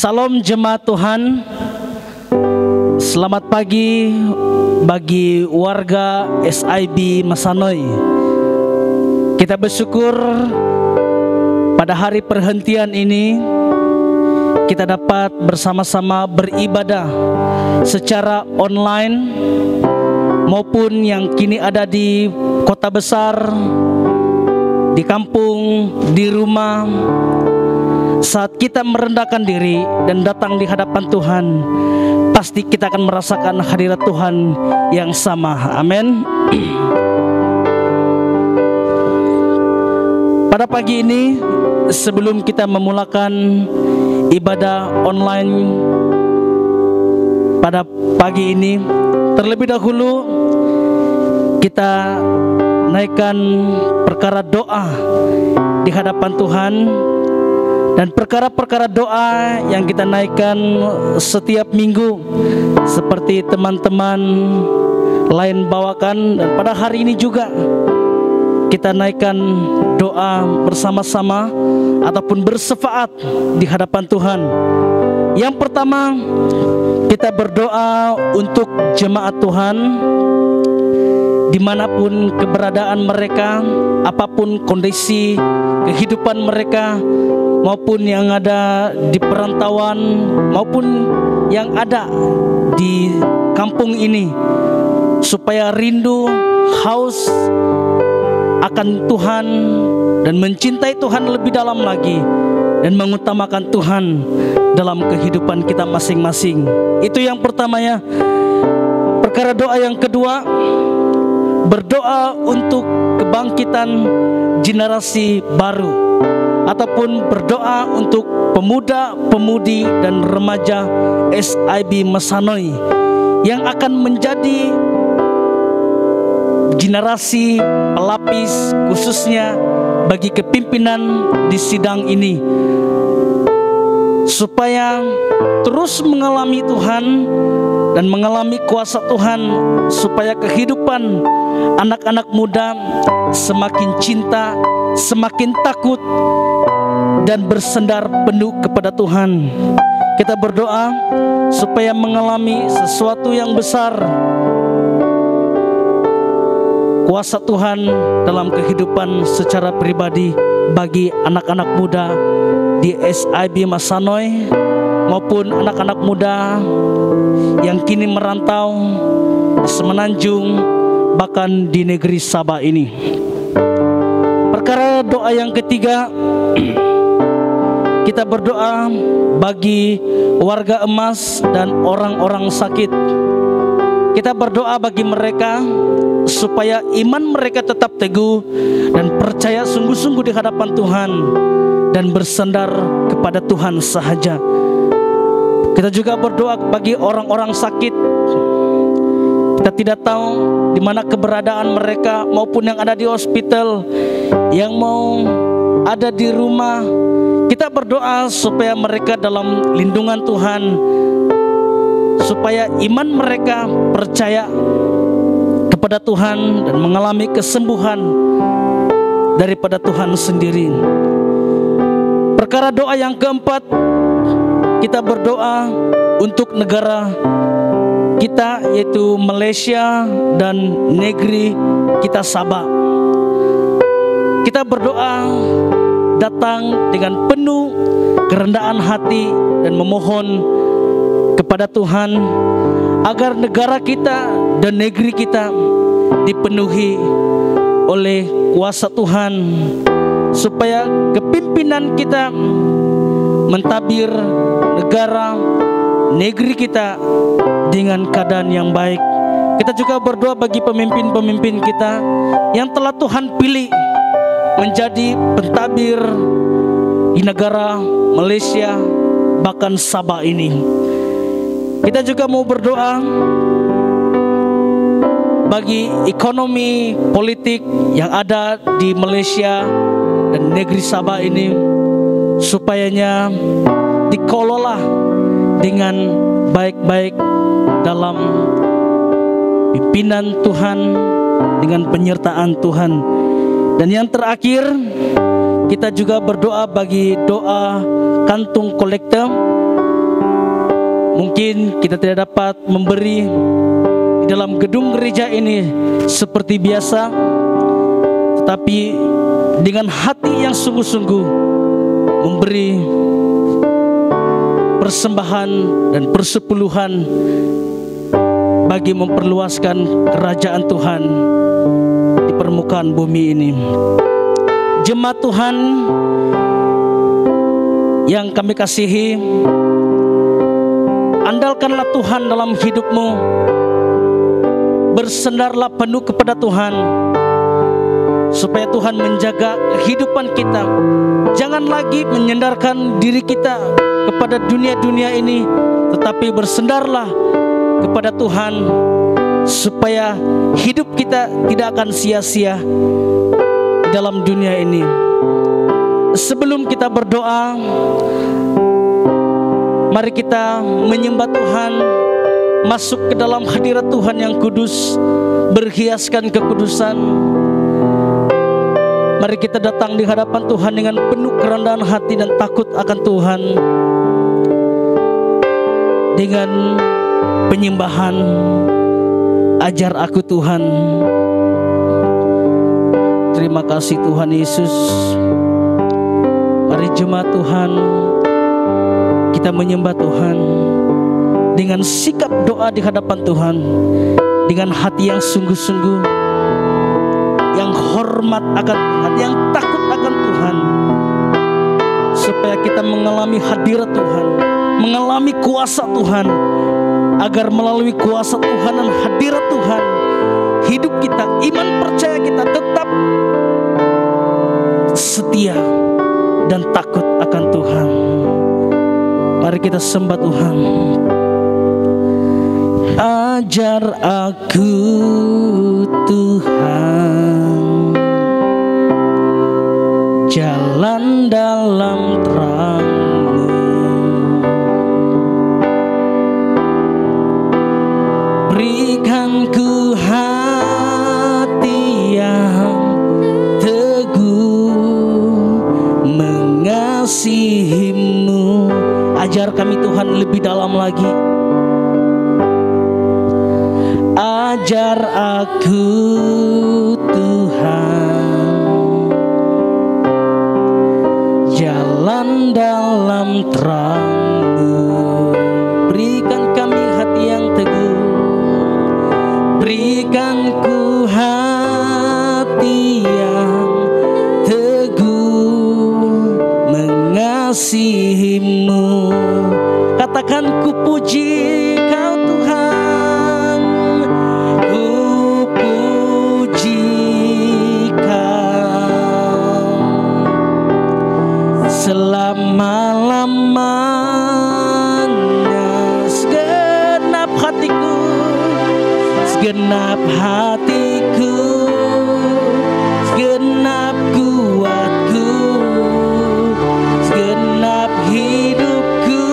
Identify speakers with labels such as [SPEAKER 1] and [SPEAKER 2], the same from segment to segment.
[SPEAKER 1] Salam jemaat Tuhan. Selamat pagi bagi warga SIB Masanoi. Kita bersyukur pada hari perhentian ini kita dapat bersama-sama beribadah secara online maupun yang kini ada di kota besar, di kampung, di rumah. Saat kita merendahkan diri dan datang di hadapan Tuhan, pasti kita akan merasakan hadirat Tuhan yang sama. Amin. Pada pagi ini, sebelum kita memulakan ibadah online pada pagi ini, terlebih dahulu kita naikkan perkara doa di hadapan Tuhan. Dan perkara-perkara doa yang kita naikkan setiap minggu seperti teman-teman lain bawakan, dan pada hari ini juga kita naikkan doa bersama-sama ataupun bersyafaat di hadapan Tuhan. Yang pertama, kita berdoa untuk jemaat Tuhan dimanapun keberadaan mereka, apapun kondisi kehidupan mereka, maupun yang ada di perantauan, maupun yang ada di kampung ini, supaya rindu, haus akan Tuhan dan mencintai Tuhan lebih dalam lagi, dan mengutamakan Tuhan dalam kehidupan kita masing-masing. Itu yang pertama ya. Perkara doa yang kedua, berdoa untuk kebangkitan generasi baru, ataupun berdoa untuk pemuda-pemudi dan remaja SIB Masanoi yang akan menjadi generasi pelapis khususnya bagi kepimpinan di sidang ini, supaya terus mengalami Tuhan dan mengalami kuasa Tuhan, supaya kehidupan anak-anak muda semakin cinta, semakin takut, dan bersandar penuh kepada Tuhan. Kita berdoa supaya mengalami sesuatu yang besar, kuasa Tuhan dalam kehidupan secara pribadi bagi anak-anak muda di SIB Masanoi maupun anak-anak muda yang kini merantau di Semenanjung, bahkan di negeri Sabah ini. Perkara doa yang ketiga, kita berdoa bagi warga emas dan orang-orang sakit. Kita berdoa bagi mereka supaya iman mereka tetap teguh dan percaya sungguh-sungguh di hadapan Tuhan dan bersandar kepada Tuhan sahaja. Kita juga berdoa bagi orang-orang sakit. Kita tidak tahu di mana keberadaan mereka maupun yang ada di hospital, yang mau ada di rumah. Kita berdoa supaya mereka dalam lindungan Tuhan, supaya iman mereka percaya kepada Tuhan dan mengalami kesembuhan daripada Tuhan sendiri. Perkara doa yang keempat, kita berdoa untuk negara kita, yaitu Malaysia dan negeri kita Sabah. Kita berdoa datang dengan penuh kerendahan hati dan memohon kepada Tuhan agar negara kita dan negeri kita dipenuhi oleh kuasa Tuhan, supaya kepimpinan kita mentabir negara, negeri kita dengan keadaan yang baik. Kita juga berdoa bagi pemimpin-pemimpin kita yang telah Tuhan pilih menjadi pentabir di negara Malaysia, bahkan Sabah ini. Kita juga mau berdoa bagi ekonomi politik yang ada di Malaysia dan negeri Sabah ini, supayanya dikelola dengan baik-baik dalam pimpinan Tuhan, dengan penyertaan Tuhan. Dan yang terakhir, kita juga berdoa bagi doa kantung kolektor Mungkin kita tidak dapat memberi di dalam gedung gereja ini seperti biasa, tetapi dengan hati yang sungguh-sungguh memberi persembahan dan persepuluhan bagi memperluaskan kerajaan Tuhan di permukaan bumi ini. Jemaat Tuhan yang kami kasihi, andalkanlah Tuhan dalam hidupmu. Bersandarlah penuh kepada Tuhan, supaya Tuhan menjaga kehidupan kita. Jangan lagi menyandarkan diri kita kepada dunia-dunia ini, tetapi bersandarlah kepada Tuhan, supaya hidup kita tidak akan sia-sia di dalam dunia ini. Sebelum kita berdoa, mari kita menyembah Tuhan, masuk ke dalam hadirat Tuhan yang kudus, berhiaskan kekudusan. Mari kita datang di hadapan Tuhan dengan penuh kerendahan hati dan takut akan Tuhan, dengan penyembahan. Ajar aku Tuhan. Terima kasih Tuhan Yesus. Mari jemaat Tuhan, kita menyembah Tuhan dengan sikap doa di hadapan Tuhan, dengan hati yang sungguh-sungguh, yang hormat akan Tuhan, yang takut akan Tuhan, supaya kita mengalami hadirat Tuhan, mengalami kuasa Tuhan, agar melalui kuasa Tuhan dan hadirat Tuhan, hidup kita, iman percaya kita tetap setia dan takut akan Tuhan. Mari kita sembah Tuhan. Ajar aku Tuhan jalan dalam terang-Mu, berikan ku hati yang teguh mengasihi-Mu. Ajar kami Tuhan lebih dalam lagi. Ajar aku Tuhan jalan dalam terang-Mu, berikan kami hati yang teguh, berikan ku hati yang teguh mengasihi-Mu. Katakan ku puji Kau Tuhan, ku puji Kau selama-lamanya. Segenap hatiku, segenap hatiku, segenap kuatku, segenap hidupku,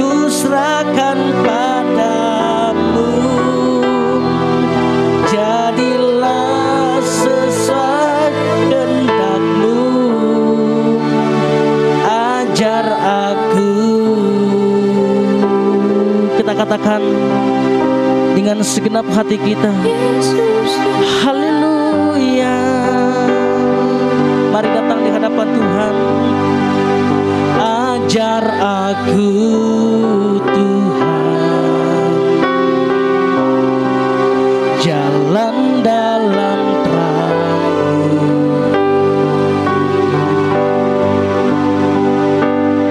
[SPEAKER 1] ku serahkan padamu. Jadilah sesuai kehendak-Mu, ajar aku. Kita katakan dengan segenap hati kita, haleluya. Mari datang di hadapan Tuhan. Ajar aku Tuhan jalan dalam terang-Mu,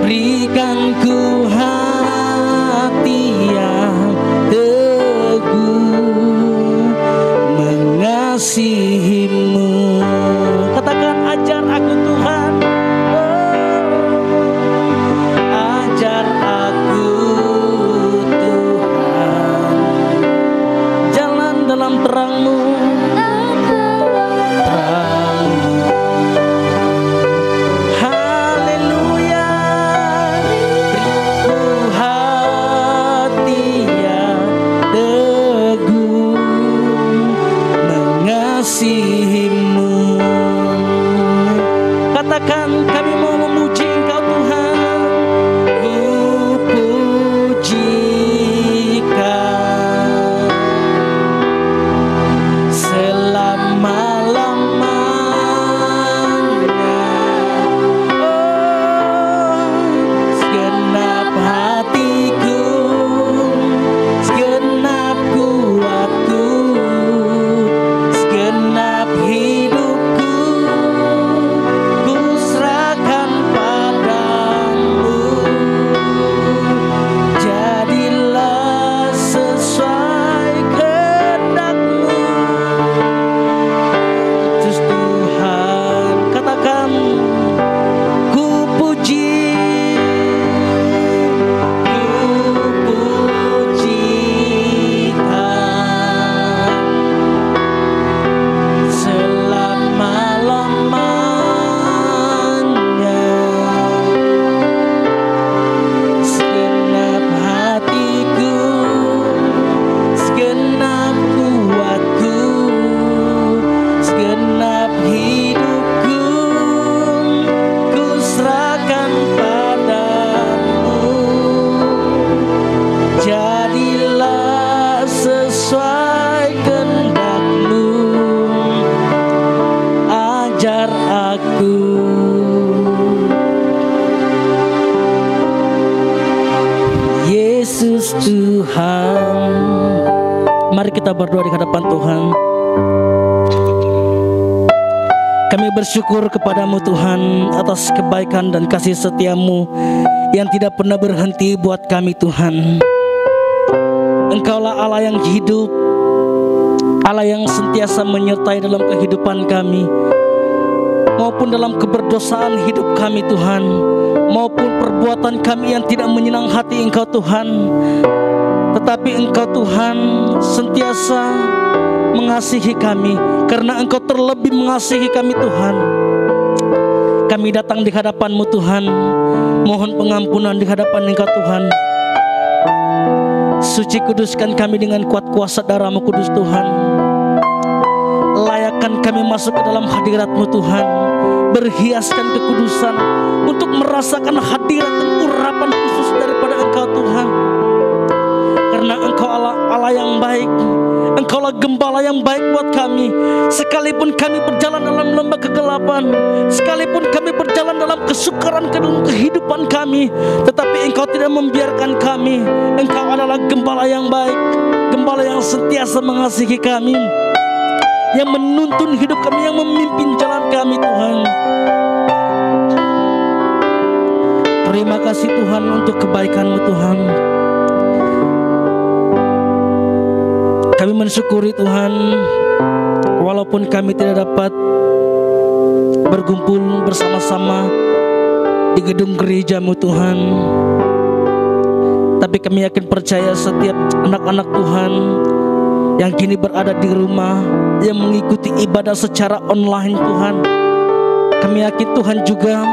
[SPEAKER 1] berikan ku hati yang teguh mengasihi-Mu. Katakan ajar aku Tuhan, oh, ajar aku Yesus Tuhan. Mari kita berdoa di hadapan Tuhan. Kami bersyukur kepadamu Tuhan atas kebaikan dan kasih setiamu yang tidak pernah berhenti buat kami Tuhan. Engkaulah Allah yang hidup, Allah yang sentiasa menyertai dalam kehidupan kami, maupun dalam keberdosaan hidup kami Tuhan, maupun perbuatan kami yang tidak menyenang hati Engkau Tuhan. Tetapi Engkau Tuhan sentiasa mengasihi kami, karena Engkau terlebih mengasihi kami Tuhan. Kami datang di hadapan-Mu Tuhan, mohon pengampunan di hadapan Engkau Tuhan. Suci kuduskan kami dengan kuat kuasa darah-Mu kudus Tuhan. Layakkan kami masuk ke dalam hadirat-Mu Tuhan, berhiaskan kekudusan untuk merasakan hadirat dan urapan khusus daripada Engkau Tuhan. Karena Engkau Allah yang baik, Engkaulah gembala yang baik buat kami. Sekalipun kami berjalan dalam lembah kegelapan, sekalipun kami berjalan dalam kesukaran ke dalam kehidupan kami, tetapi Engkau tidak membiarkan kami. Engkau adalah gembala yang baik, gembala yang sentiasa mengasihi kami, yang menuntun hidup kami, yang memimpin jalan kami Tuhan. Terima kasih Tuhan untuk kebaikan-Mu Tuhan. Kami mensyukuri Tuhan, walaupun kami tidak dapat berkumpul bersama-sama di gedung gereja-Mu Tuhan, tapi kami yakin percaya setiap anak-anak Tuhan yang kini berada di rumah, yang mengikuti ibadah secara online Tuhan, kami yakin Tuhan juga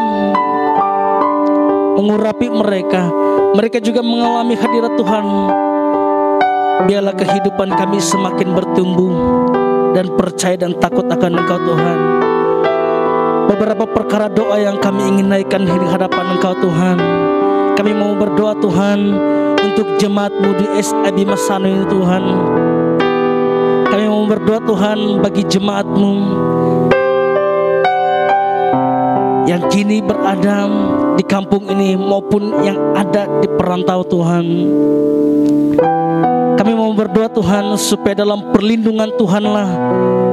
[SPEAKER 1] mengurapi mereka. Mereka juga mengalami hadirat Tuhan. Biarlah kehidupan kami semakin bertumbuh dan percaya dan takut akan Engkau Tuhan. Beberapa perkara doa yang kami ingin naikkan di hadapan Engkau Tuhan. Kami mau berdoa Tuhan untuk jemaat-Mu di SIB Masano ini Tuhan. Kami mau berdoa Tuhan bagi jemaat-Mu yang kini berada di kampung ini maupun yang ada di perantau Tuhan. Kami mau berdoa Tuhan supaya dalam perlindungan Tuhanlah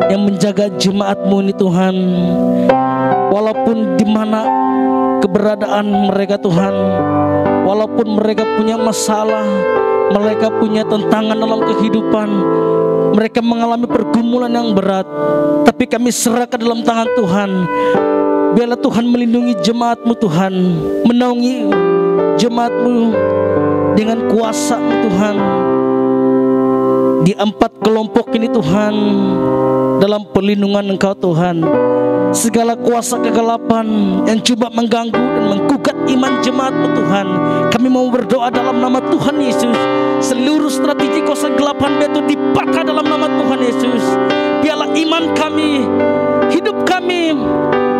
[SPEAKER 1] yang menjaga jemaat-Mu ini Tuhan. Walaupun di mana keberadaan mereka Tuhan, walaupun mereka punya masalah, mereka punya tantangan dalam kehidupan, mereka mengalami pergumulan yang berat, tapi kami serahkan dalam tangan Tuhan. Biarlah Tuhan melindungi jemaat-Mu Tuhan, menaungi jemaat-Mu dengan kuasa-Mu Tuhan. Di 4 kelompok ini Tuhan, dalam perlindungan Engkau Tuhan, segala kuasa kegelapan yang coba mengganggu dan menggugat iman jemaat-Mu Tuhan, kami mau berdoa dalam nama Tuhan Yesus. Seluruh strategi kuasa kegelapan itu dipatah dalam nama Tuhan Yesus. Biarlah iman kami, hidup kami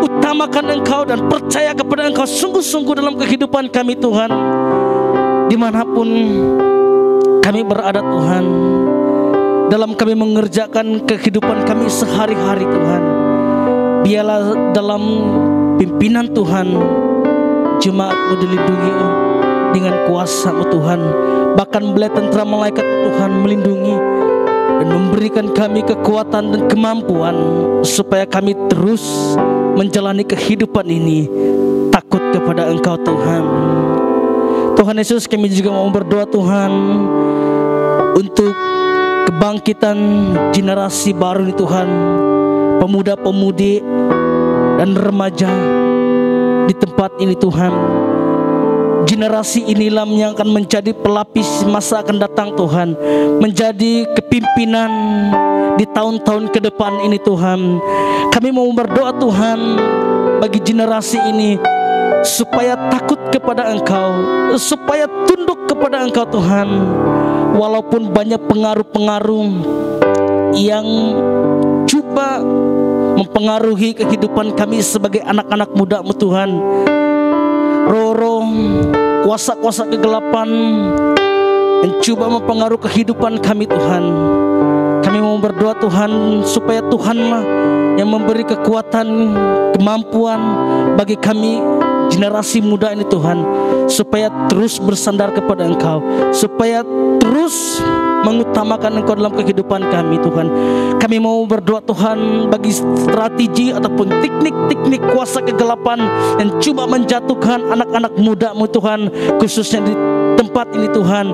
[SPEAKER 1] utamakan Engkau dan percaya kepada Engkau sungguh-sungguh dalam kehidupan kami Tuhan. Dimanapun kami berada Tuhan, dalam kami mengerjakan kehidupan kami sehari-hari Tuhan, biarlah dalam pimpinan Tuhan jemaat-Mu dilindungi dengan kuasa-Mu Tuhan. Bahkan belah tentera malaikat Tuhan melindungi dan memberikan kami kekuatan dan kemampuan supaya kami terus menjalani kehidupan ini takut kepada Engkau Tuhan. Tuhan Yesus, kami juga mau berdoa Tuhan untuk kebangkitan generasi baru ini Tuhan, pemuda-pemudi dan remaja di tempat ini Tuhan. Generasi inilah yang akan menjadi pelapis masa akan datang Tuhan, menjadi kepimpinan di tahun-tahun ke depan ini Tuhan. Kami mau berdoa Tuhan bagi generasi ini supaya takut kepada Engkau, supaya tunduk kepada Engkau Tuhan. Walaupun banyak pengaruh-pengaruh yang coba mempengaruhi kehidupan kami sebagai anak-anak muda-Mu Tuhan, roh-roh kuasa-kuasa kegelapan yang coba mempengaruhi kehidupan kami Tuhan, kami mau berdoa Tuhan supaya Tuhanlah yang memberi kekuatan, kemampuan bagi kami generasi muda ini Tuhan, supaya terus bersandar kepada Engkau, supaya terus mengutamakan Engkau dalam kehidupan kami Tuhan. Kami mau berdoa Tuhan bagi strategi ataupun teknik-teknik kuasa kegelapan yang coba menjatuhkan anak-anak muda-Mu Tuhan, khususnya di tempat ini Tuhan.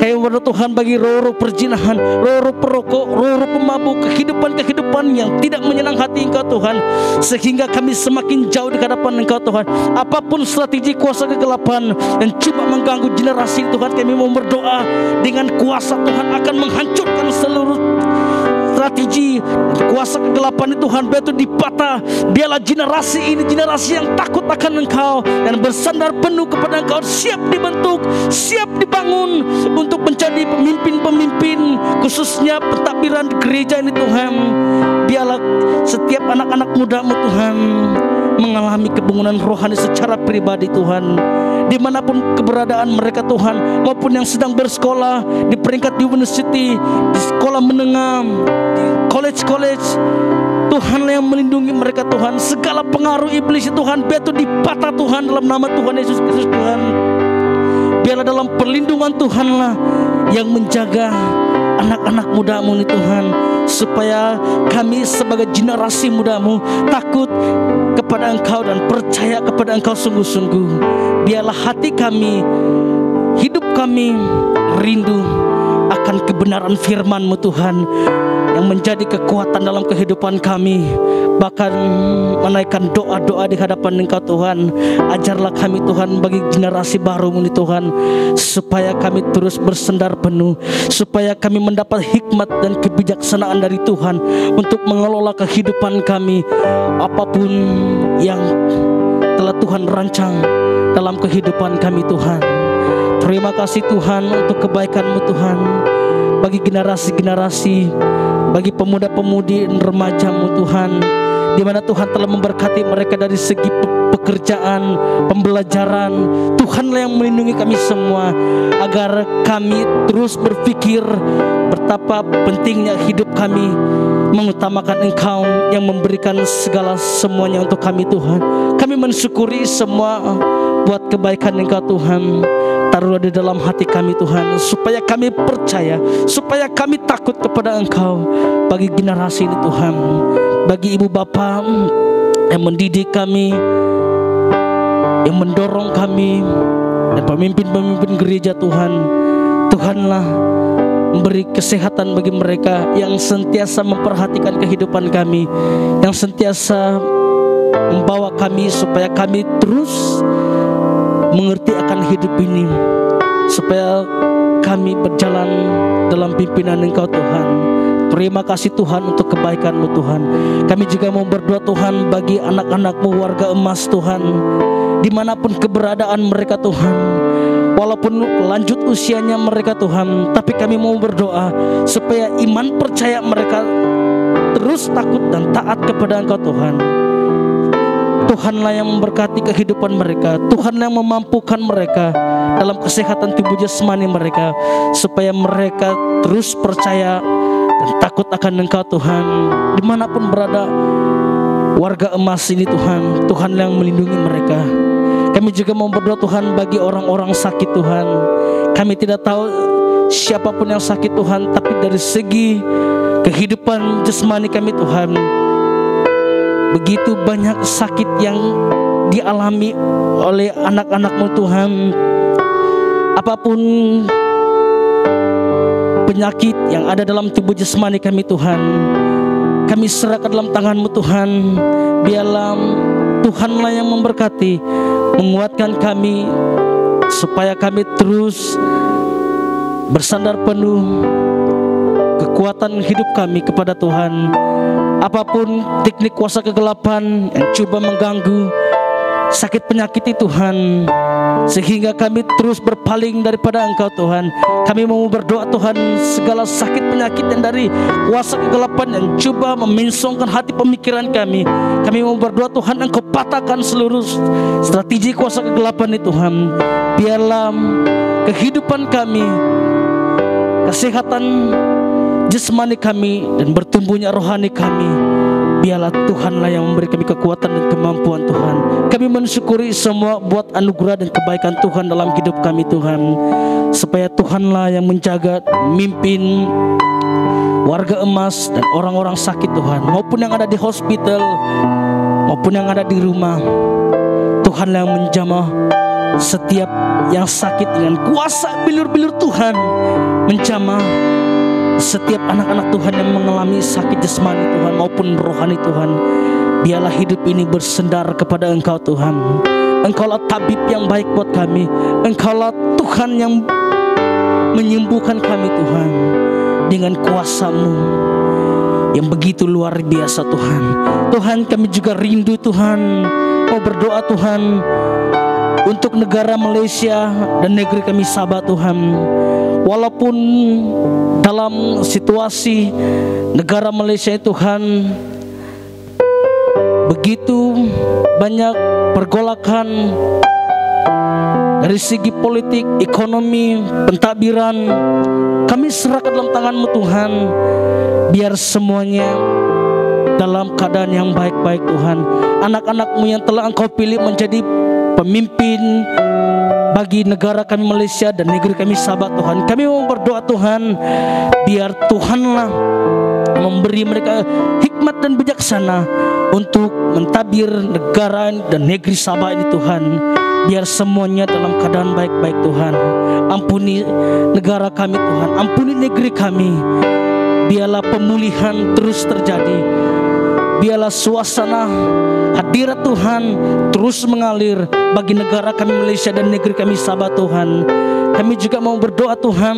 [SPEAKER 1] Kami berdoa Tuhan bagi roh-roh perjinahan, roh-roh perokok, roh-roh pemabuk, kehidupan-kehidupan yang tidak menyenang hati Engkau Tuhan, sehingga kami semakin jauh di hadapan Engkau Tuhan. Apapun strategi kuasa kegelapan yang coba mengganggu generasi Tuhan, kami mau berdoa dengan kuasa Tuhan akan menghancurkan seluruh strategi kuasa kegelapan itu Tuhan, biar itu dipatah. Biarlah generasi ini generasi yang takut akan Engkau dan bersandar penuh kepada Engkau, siap dibentuk, siap dibangun untuk menjadi pemimpin-pemimpin, khususnya pentadbiran di gereja ini Tuhan. Biarlah setiap anak-anak muda-Mu Tuhan mengalami kebangunan rohani secara pribadi Tuhan, dimanapun keberadaan mereka Tuhan, maupun yang sedang bersekolah di peringkat university, di sekolah menengah, di college Tuhan yang melindungi mereka Tuhan. Segala pengaruh iblis Tuhan, biar itu dipatah Tuhan dalam nama Tuhan Yesus Kristus Tuhan. Biarlah dalam perlindungan Tuhanlah yang menjaga anak-anak muda-Mu ini Tuhan, supaya kami sebagai generasi muda-Mu takut kepada Engkau dan percaya kepada Engkau sungguh-sungguh. Biarlah hati kami, hidup kami rindu akan kebenaran firman-Mu Tuhan, yang menjadi kekuatan dalam kehidupan kami, bahkan menaikkan doa-doa di hadapan Engkau Tuhan. Ajarlah kami Tuhan bagi generasi baru ini Tuhan, supaya kami terus bersandar penuh, supaya kami mendapat hikmat dan kebijaksanaan dari Tuhan untuk mengelola kehidupan kami, apapun yang telah Tuhan rancang dalam kehidupan kami Tuhan. Terima kasih Tuhan untuk kebaikan-Mu Tuhan, bagi generasi-generasi, bagi pemuda-pemudi dan remaja-Mu Tuhan, di mana Tuhan telah memberkati mereka dari segi pekerjaan, pembelajaran. Tuhanlah yang melindungi kami semua, agar kami terus berpikir betapa pentingnya hidup kami mengutamakan Engkau yang memberikan segala semuanya untuk kami Tuhan. Kami mensyukuri semua buat kebaikan Engkau Tuhan. Taruhlah di dalam hati kami Tuhan, supaya kami percaya, supaya kami takut kepada Engkau. Bagi generasi ini Tuhan, bagi ibu bapa yang mendidik kami, yang mendorong kami, dan pemimpin-pemimpin gereja Tuhan, Tuhanlah memberi kesehatan bagi mereka, yang sentiasa memperhatikan kehidupan kami, yang sentiasa membawa kami supaya kami terus mengerti akan hidup ini, supaya kami berjalan dalam pimpinan Engkau Tuhan. Terima kasih Tuhan untuk kebaikan-Mu Tuhan. Kami juga mau berdoa Tuhan bagi anak-anak-Mu warga emas Tuhan, dimanapun keberadaan mereka Tuhan, walaupun lanjut usianya mereka Tuhan, tapi kami mau berdoa supaya iman percaya mereka terus takut dan taat kepada Engkau Tuhan. Tuhanlah yang memberkati kehidupan mereka, Tuhanlah yang memampukan mereka dalam kesehatan tubuh jasmani mereka, supaya mereka terus percaya dan takut akan Engkau Tuhan. Dimanapun berada warga emas ini Tuhan, Tuhanlah yang melindungi mereka. Kami juga mau berdoa Tuhan bagi orang-orang sakit Tuhan. Kami tidak tahu siapapun yang sakit Tuhan, tapi dari segi kehidupan jasmani kami Tuhan, begitu banyak sakit yang dialami oleh anak-anak-Mu Tuhan. Apapun penyakit yang ada dalam tubuh jasmani kami Tuhan, kami serahkan dalam tangan-Mu Tuhan. Biarlah Tuhanlah yang memberkati, menguatkan kami, supaya kami terus bersandar penuh kekuatan hidup kami kepada Tuhan. Apapun teknik kuasa kegelapan yang coba mengganggu sakit penyakit itu Tuhan, sehingga kami terus berpaling daripada Engkau Tuhan. Kami mau berdoa Tuhan, segala sakit penyakit yang dari kuasa kegelapan yang coba memingsongkan hati pemikiran kami mau berdoa Tuhan, Engkau patahkan seluruh strategi kuasa kegelapan itu Tuhan. Biarlah kehidupan kami, kesehatan jasmani kami, dan bertumbuhnya rohani kami Biarlah Tuhanlah yang memberi kami kekuatan dan kemampuan Tuhan. Kami mensyukuri semua buat anugerah dan kebaikan Tuhan dalam hidup kami Tuhan. Supaya Tuhanlah yang menjaga, mimpin warga emas dan orang-orang sakit Tuhan, maupun yang ada di hospital, maupun yang ada di rumah. Tuhanlah yang menjamah setiap yang sakit dengan kuasa bilur-bilur Tuhan. Menjamah setiap anak-anak Tuhan yang mengalami sakit jasmani Tuhan maupun rohani Tuhan. Biarlah hidup ini bersendar kepada Engkau Tuhan. Engkaulah tabib yang baik buat kami. Engkaulah Tuhan yang menyembuhkan kami Tuhan, dengan kuasa-Mu yang begitu luar biasa Tuhan. Tuhan, kami juga rindu Tuhan, mau berdoa Tuhan untuk negara Malaysia dan negeri kami Sabah Tuhan. Walaupun dalam situasi negara Malaysia Tuhan begitu banyak pergolakan dari segi politik, ekonomi, pentadbiran, kami serahkan dalam tangan-Mu Tuhan. Biar semuanya dalam keadaan yang baik-baik Tuhan. Anak-anak-Mu yang telah Engkau pilih menjadi pemimpin bagi negara kami Malaysia dan negeri kami Sabah Tuhan. Kami mau berdoa Tuhan, biar Tuhanlah memberi mereka hikmat dan bijaksana untuk mentadbir negara dan negeri Sabah ini Tuhan. Biar semuanya dalam keadaan baik-baik Tuhan. Ampuni negara kami Tuhan, ampuni negeri kami. Biarlah pemulihan terus terjadi. Biarlah suasana hadirat Tuhan terus mengalir bagi negara kami Malaysia dan negeri kami Sabah Tuhan. Kami juga mau berdoa Tuhan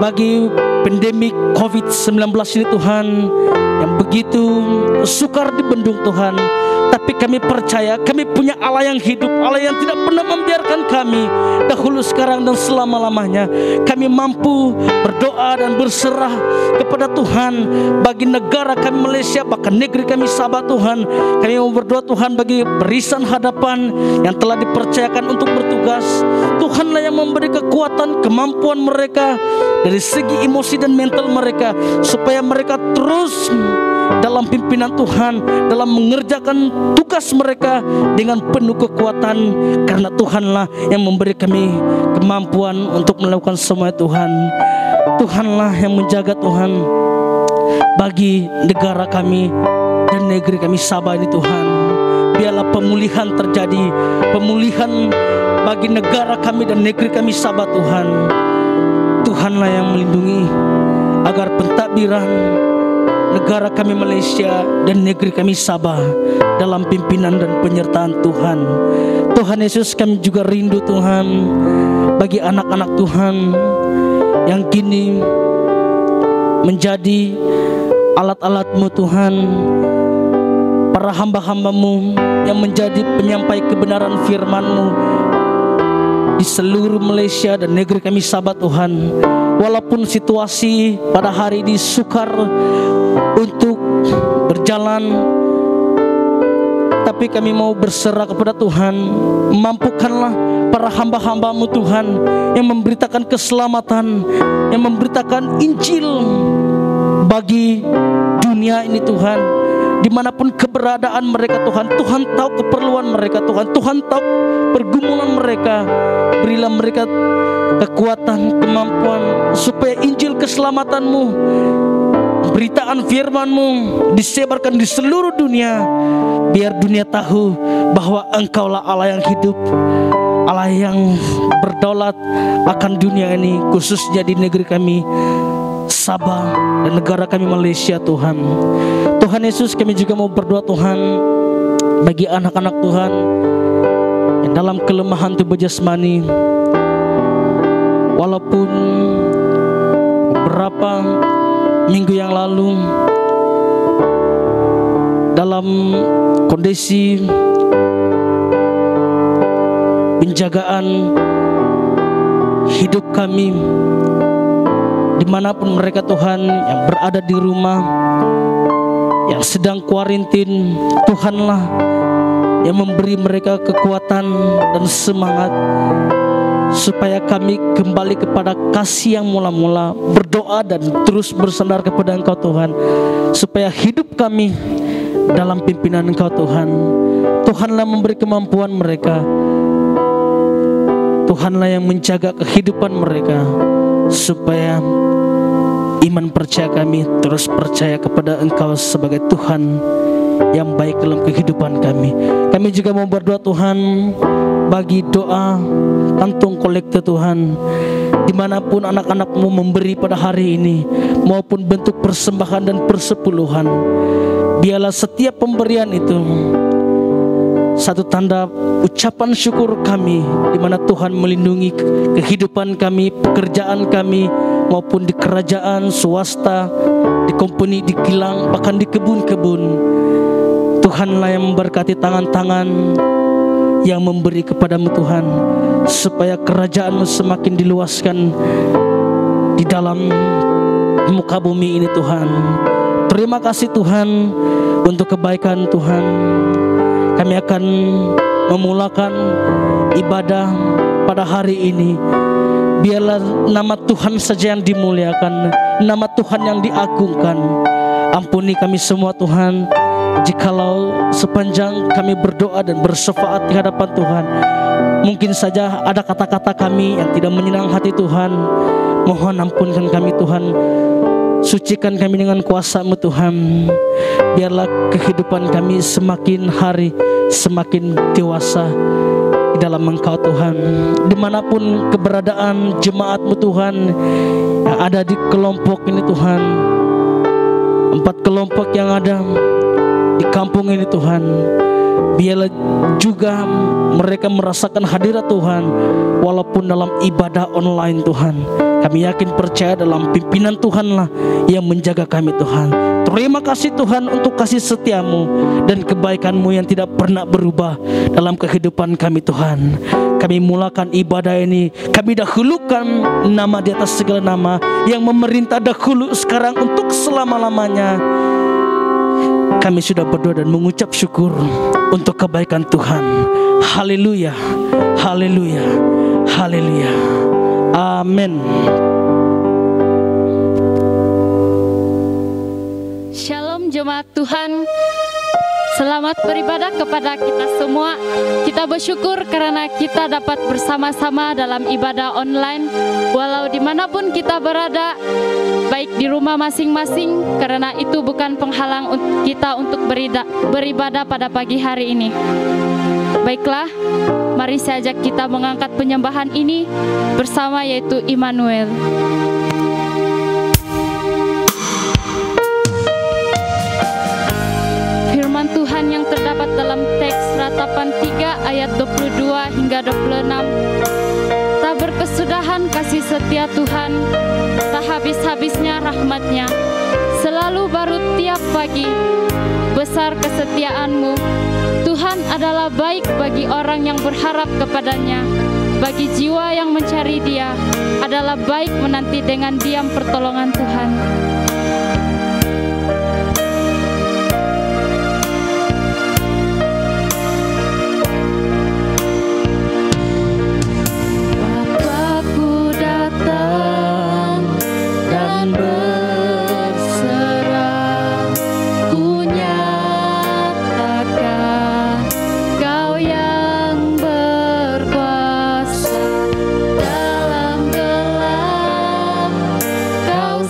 [SPEAKER 1] bagi pandemik COVID-19 ini Tuhan, yang begitu sukar dibendung Tuhan. Tapi kami percaya kami punya Allah yang hidup, Allah yang tidak pernah membiarkan kami dahulu, sekarang dan selama-lamanya. Kami mampu berdoa dan berserah kepada Tuhan bagi negara kami Malaysia, bahkan negeri kami Sabah Tuhan. Kami mau berdoa Tuhan bagi barisan hadapan yang telah dipercayakan untuk bertugas. Tuhanlah yang memberi kekuatan, kemampuan mereka dari segi emosi dan mental mereka, supaya mereka terus dalam pimpinan Tuhan, dalam mengerjakan tugas mereka dengan penuh kekuatan, karena Tuhanlah yang memberi kami kemampuan untuk melakukan semua Tuhan. Tuhanlah yang menjaga Tuhan bagi negara kami dan negeri kami Sabah ini Tuhan. Biarlah pemulihan terjadi, pemulihan bagi negara kami dan negeri kami Sabah Tuhan. Tuhanlah yang melindungi agar pentadbiran negara kami Malaysia dan negeri kami Sabah dalam pimpinan dan penyertaan Tuhan. Tuhan Yesus, kami juga rindu Tuhan bagi anak-anak Tuhan yang kini menjadi alat-alat-Mu Tuhan, para hamba-hamba-Mu yang menjadi penyampai kebenaran firman-Mu di seluruh Malaysia dan negeri kami Sabah Tuhan. Walaupun situasi pada hari ini sukar untuk berjalan, tapi kami mau berserah kepada Tuhan. Mampukanlah para hamba-hamba-Mu Tuhan yang memberitakan keselamatan, yang memberitakan Injil bagi dunia ini Tuhan. Dimanapun keberadaan mereka Tuhan, Tuhan tahu keperluan mereka Tuhan, Tuhan tahu pergumulan mereka. Berilah mereka kekuatan, kemampuan, supaya Injil keselamatan-Mu, beritaan firman-Mu disebarkan di seluruh dunia. Biar dunia tahu bahwa Engkaulah Allah yang hidup, Allah yang berdaulat akan dunia ini, khususnya di negeri kami Sabah dan negara kami Malaysia Tuhan. Tuhan Yesus, kami juga mau berdoa Tuhan bagi anak-anak Tuhan yang dalam kelemahan tubuh jasmani. Walaupun beberapa minggu yang lalu dalam kondisi penjagaan hidup kami, dimanapun mereka Tuhan yang berada di rumah, yang sedang kuarantin, Tuhanlah yang memberi mereka kekuatan dan semangat, supaya kami kembali kepada kasih yang mula-mula, berdoa dan terus bersandar kepada Engkau Tuhan, supaya hidup kami dalam pimpinan Engkau Tuhan. Tuhanlah memberi kemampuan mereka, Tuhanlah yang menjaga kehidupan mereka, supaya iman percaya kami terus percaya kepada Engkau sebagai Tuhan yang baik dalam kehidupan kami. Kami juga mau berdoa Tuhan bagi doa kantung kolekte Tuhan, dimanapun anak-anak-Mu memberi pada hari ini, maupun bentuk persembahan dan persepuluhan, biarlah setiap pemberian itu satu tanda ucapan syukur kami, di mana Tuhan melindungi kehidupan kami, pekerjaan kami, maupun di kerajaan, swasta, di company, di kilang, bahkan di kebun-kebun. Tuhanlah yang memberkati tangan-tangan yang memberi kepadamu Tuhan, supaya kerajaan-Mu semakin diluaskan di dalam muka bumi ini Tuhan. Terima kasih Tuhan untuk kebaikan Tuhan. Kami akan memulakan ibadah pada hari ini. Biarlah nama Tuhan saja yang dimuliakan, nama Tuhan yang diagungkan. Ampuni kami semua Tuhan, jikalau sepanjang kami berdoa dan bersyafaat di hadapan Tuhan, mungkin saja ada kata-kata kami yang tidak menyenang hati Tuhan. Mohon ampunkan kami Tuhan, sucikan kami dengan kuasa-Mu Tuhan. Biarlah kehidupan kami semakin hari semakin dewasa di dalam Engkau Tuhan. Dimanapun keberadaan jemaat-Mu Tuhan yang ada di kelompok ini Tuhan, 4 kelompok yang ada di kampung ini Tuhan, biarlah juga mereka merasakan hadirat Tuhan walaupun dalam ibadah online Tuhan. Kami yakin percaya dalam pimpinan Tuhanlah yang menjaga kami Tuhan. Terima kasih Tuhan untuk kasih setia-Mu dan kebaikan-Mu yang tidak pernah berubah dalam kehidupan kami Tuhan. Kami mulakan ibadah ini, kami dahulukan nama di atas segala nama yang memerintah dahulu, sekarang, untuk selama-lamanya. Kami sudah berdoa dan mengucap syukur untuk kebaikan Tuhan. Haleluya, haleluya, haleluya. Amin.
[SPEAKER 2] Shalom jemaat Tuhan, selamat beribadah kepada kita semua. Kita bersyukur karena kita dapat bersama-sama dalam ibadah online, walau dimanapun kita berada, baik di rumah masing-masing, karena itu bukan penghalang kita untuk beribadah pada pagi hari ini. Baiklah, mari saya ajak kita mengangkat penyembahan ini bersama, yaitu Immanuel. Firman Tuhan yang terdapat dalam teks Ratapan 3 ayat 22 hingga 26. Tak berkesudahan kasih setia Tuhan, tak habis-habisnya rahmat-Nya, selalu baru tiap pagi, besar kesetiaan-Mu. Tuhan adalah baik bagi orang yang berharap kepadanya, bagi jiwa yang mencari Dia, adalah baik menanti dengan diam pertolongan Tuhan.
[SPEAKER 3] Dalam gelap, Kau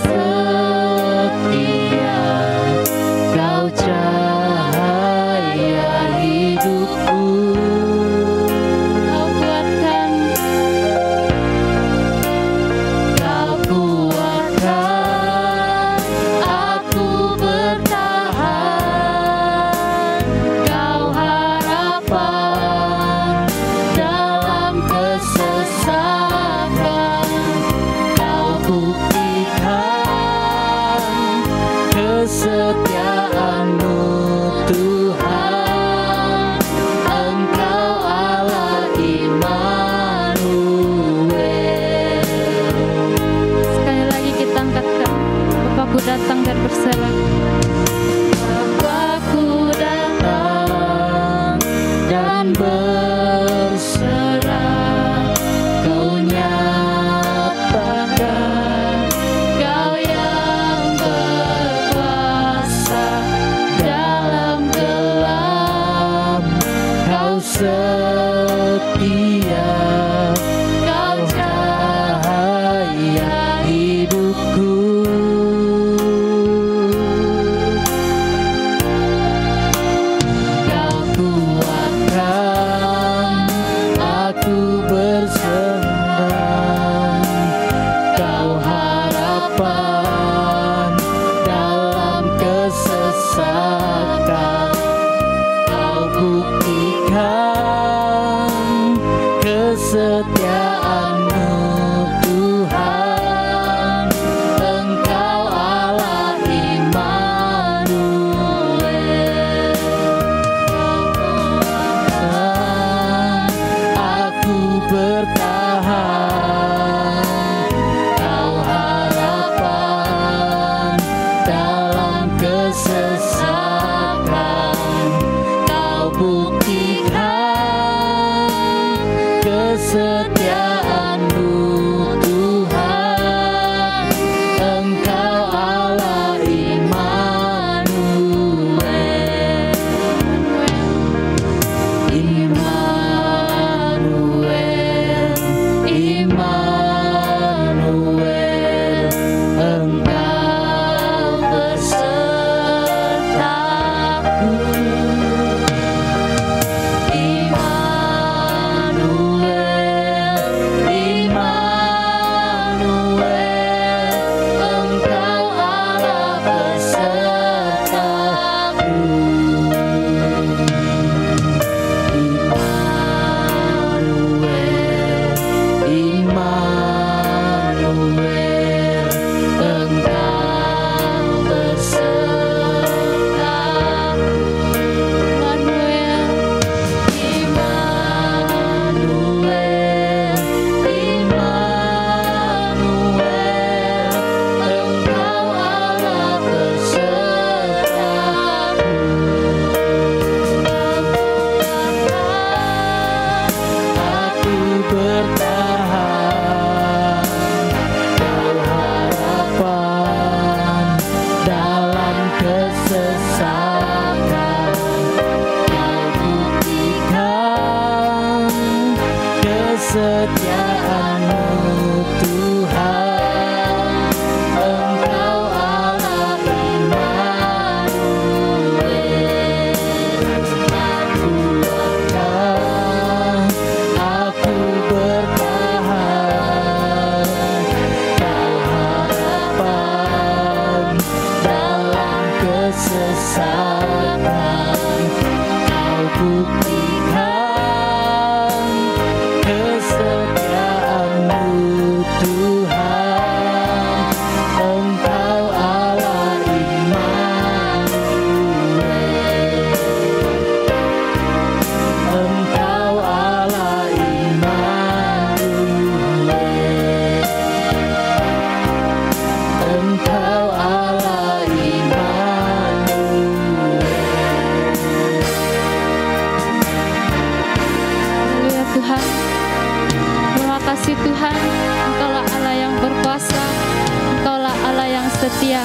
[SPEAKER 2] setia.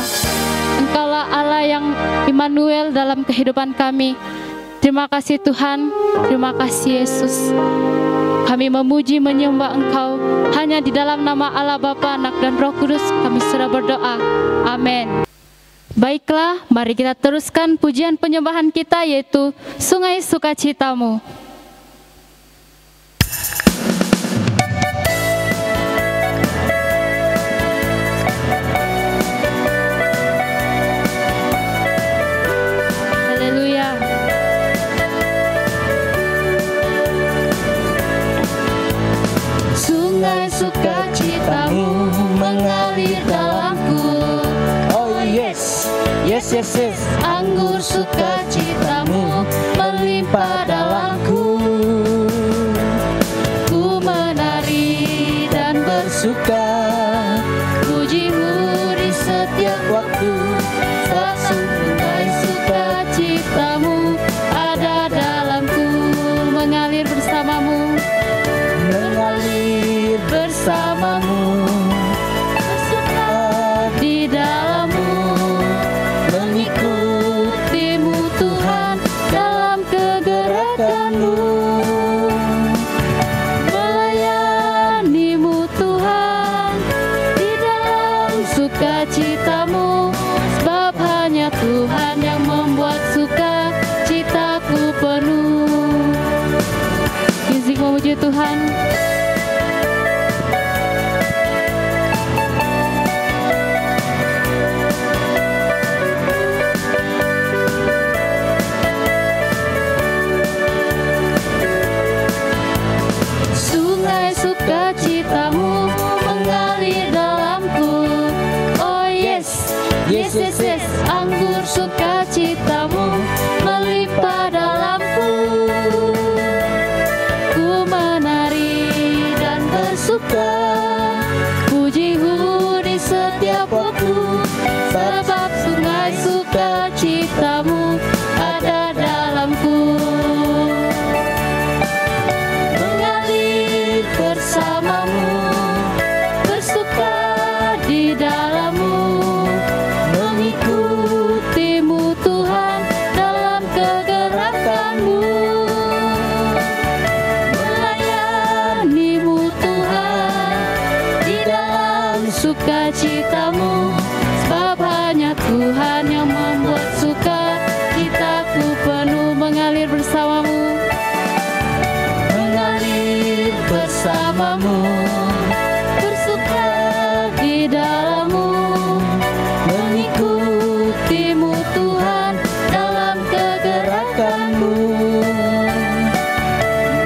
[SPEAKER 2] Engkaulah Allah yang Immanuel dalam kehidupan kami. Terima kasih Tuhan, terima kasih Yesus. Kami memuji menyembah Engkau hanya di dalam nama Allah Bapa, Anak dan Roh Kudus kami sudah berdoa. Amin. Baiklah, mari kita teruskan pujian penyembahan kita, yaitu Sungai Sukacitamu. Haleluya. Sungai sukacitamu mengalir dalamku.
[SPEAKER 1] Yes.
[SPEAKER 2] Anggur sukacitamu melimpah dalamku. Ku menari dan bersuka, pujimu di setiap waktu. Sungai sukacitamu ada dalamku, mengalir bersamamu,
[SPEAKER 1] Mengalir bersamamu,
[SPEAKER 2] bersuka di dalammu, mengikutimu Tuhan dalam kegerakanmu, melayanimu Tuhan di dalam sukacitamu, sebab hanya Tuhan yang membuat sukacitaku penuh. Izin memuji Tuhan. Sungai sukacitamu mengalir dalamku. Oh yes. Anggur sukacitamu melimpah dalamku. Ku menari dan bersuka, pujimu di setiap waktu, sebab sungai sukacitamu ada dalamku. Mengalir bersamamu, bersuka di dalammu, mengikutimu Tuhan dalam kegerakanmu, melayanimu Tuhan di dalam sukacitamu, sebab hanya Tuhan yang membuat sukacitaku penuh. Mengalir bersamamu, mengalir bersamamu, bersuka di dalammu, mengikutimu Tuhan dalam kegerakanmu,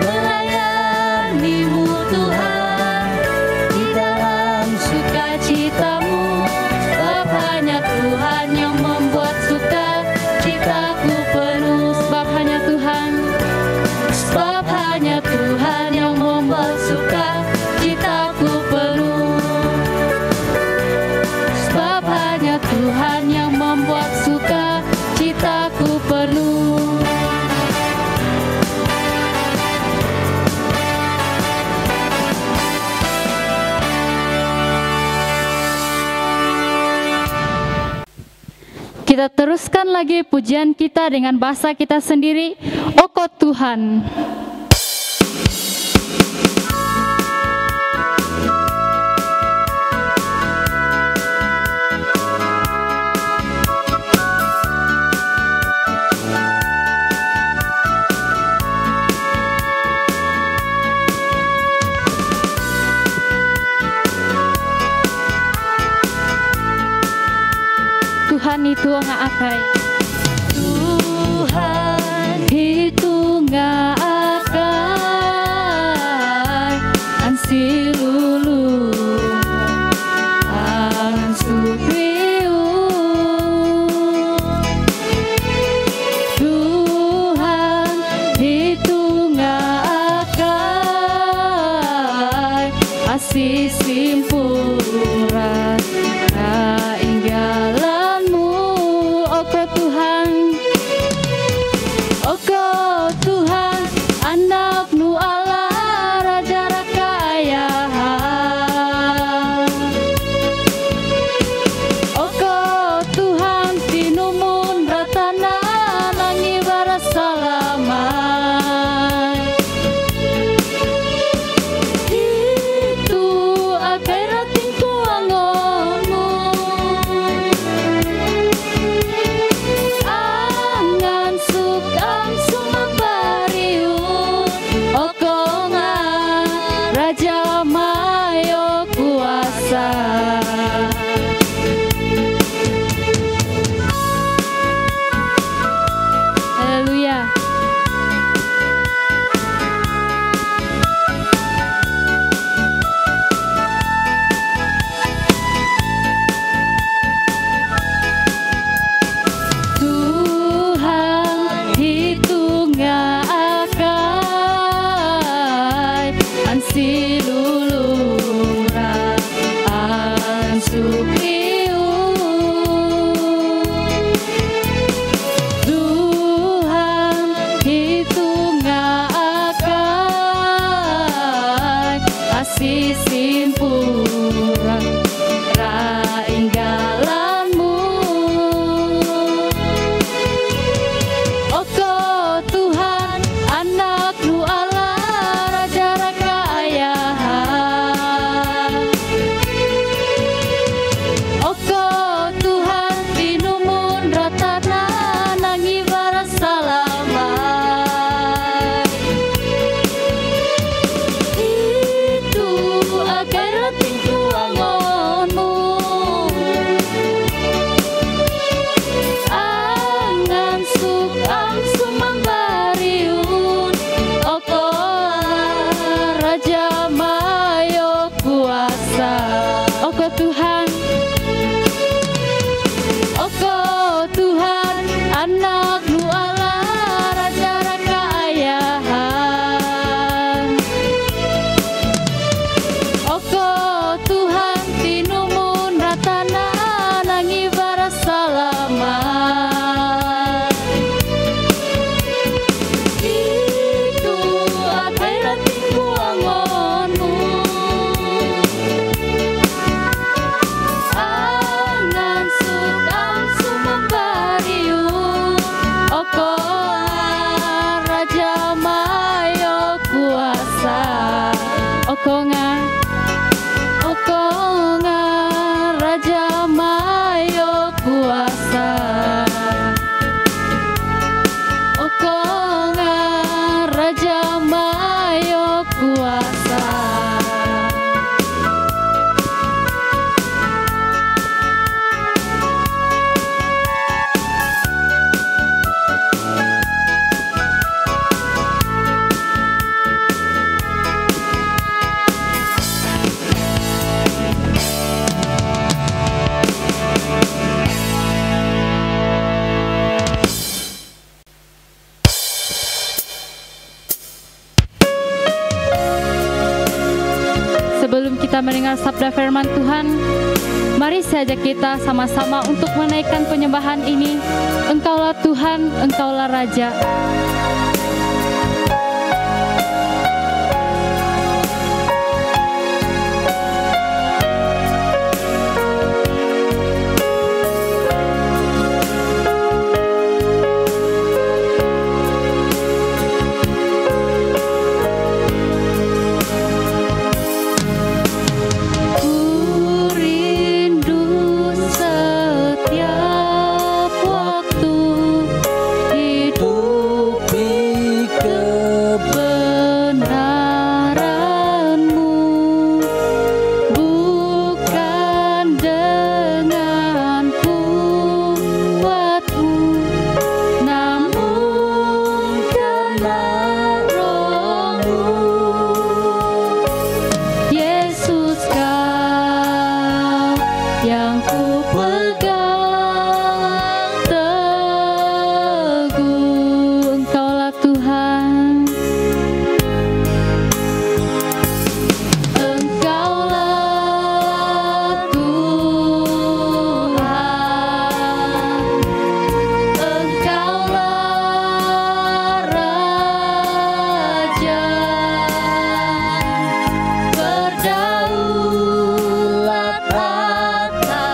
[SPEAKER 2] melayanimu Tuhan di dalam sukacitamu, sebab hanya Tuhan yang membuat sukacitaku penuh. Sebab hanya Tuhan yang membuat sukacitaku penuh. Sebab hanya Tuhan yang membuat sukacitaku penuh. Kita teruskan lagi pujian kita dengan bahasa kita sendiri. Oko Tuhan. Tuhan itu ngaakai. Tuhan itu ngaakai. Ansi lulu ansukriu. Tuhan itu ngaakai. Asih simpuran kainggalanmu. Oko Tuhan, Oko Tuhan, Oko Tuhan, Oko Tuhan, anak-Mu Allah, Raja Rakaayahan. Oko Tuhan, tinumun ratana nangi barasalamat. Itu akhirat tinggu angonmu, angan sudam sumembariu. Oko Raja Mayo Kuasa. Oko Raja Mayo Kuasa. Oko Raja Mayo Kuasa. Sebelum kita mendengar sabda firman Tuhan, mari saja kita sama-sama untuk menaikkan penyembahan ini. Engkaulah Tuhan, Engkaulah Raja. Berdaulat atas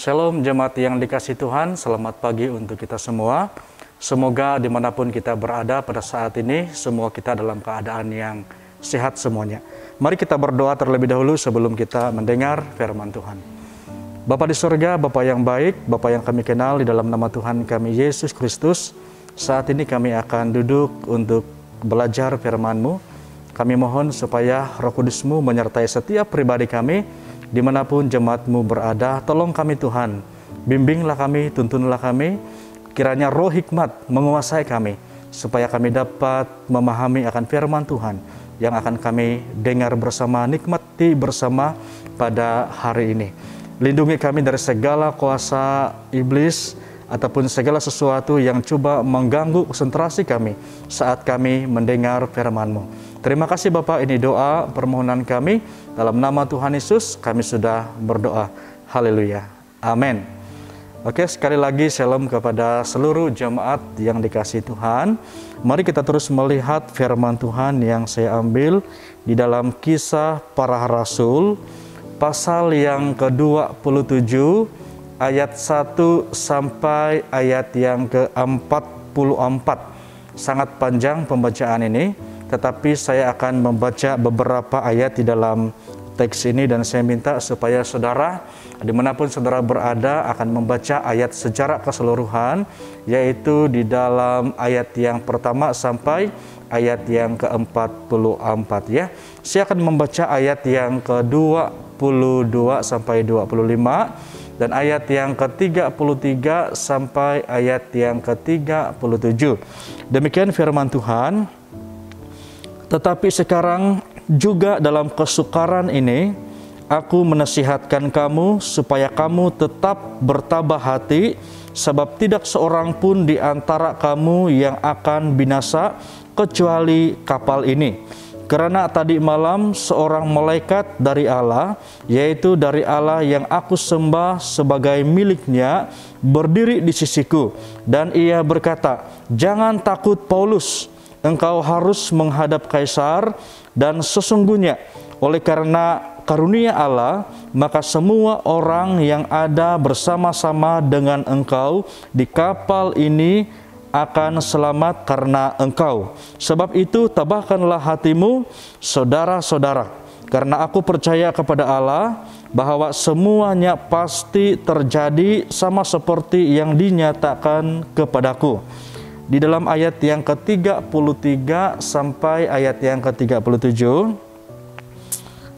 [SPEAKER 3] Shalom jemaat yang dikasih Tuhan, selamat pagi untuk kita semua. Semoga dimanapun kita berada pada saat ini, semua kita dalam keadaan yang sehat semuanya. Mari kita berdoa terlebih dahulu sebelum kita mendengar firman Tuhan. Bapa di surga, Bapa yang baik, Bapa yang kami kenal, di dalam nama Tuhan kami Yesus Kristus, saat ini kami akan duduk untuk belajar firman-Mu. Kami mohon supaya Roh Kudus-Mu menyertai setiap pribadi kami, dimanapun jemaat-Mu berada. Tolong kami Tuhan, bimbinglah kami, tuntunlah kami, kiranya roh hikmat menguasai kami, supaya kami dapat memahami akan firman Tuhan yang akan kami dengar bersama, nikmati bersama pada hari ini. Lindungi kami dari segala kuasa iblis, ataupun segala sesuatu yang coba mengganggu konsentrasi kami saat kami mendengar firman-Mu. Terima kasih Bapak, ini doa permohonan kami. Dalam nama Tuhan Yesus kami sudah berdoa. Haleluya. Amin. Oke, sekali lagi shalom kepada seluruh jemaat yang dikasihi Tuhan. Mari kita terus melihat firman Tuhan yang saya ambil di dalam Kisah Para Rasul, pasal yang ke-27, ayat 1 sampai ayat yang ke-44. Sangat panjang pembacaan ini, tetapi saya akan membaca beberapa ayat di dalam teks ini, dan saya minta supaya saudara dimanapun saudara berada akan membaca ayat secara keseluruhan, yaitu di dalam ayat yang pertama sampai ayat yang ke-44 ya. Saya akan membaca ayat yang ke-22 sampai 25 dan ayat yang ke-33 sampai ayat yang ke-37. Demikian firman Tuhan. Tetapi sekarang juga dalam kesukaran ini, aku menasihatkan kamu supaya kamu tetap bertabah hati, sebab tidak seorang pun di antara kamu yang akan binasa kecuali kapal ini. Karena tadi malam seorang malaikat dari Allah, yaitu dari Allah yang aku sembah sebagai miliknya, berdiri di sisiku, dan ia berkata, "Jangan takut Paulus, engkau harus menghadap Kaisar, dan sesungguhnya oleh karena karunia Allah, maka semua orang yang ada bersama-sama dengan engkau di kapal ini akan selamat karena engkau. Sebab itu tabahkanlah hatimu, saudara-saudara, karena aku percaya kepada Allah bahwa semuanya pasti terjadi sama seperti yang dinyatakan kepadaku." Di dalam ayat yang ke-33 sampai ayat yang ke-37,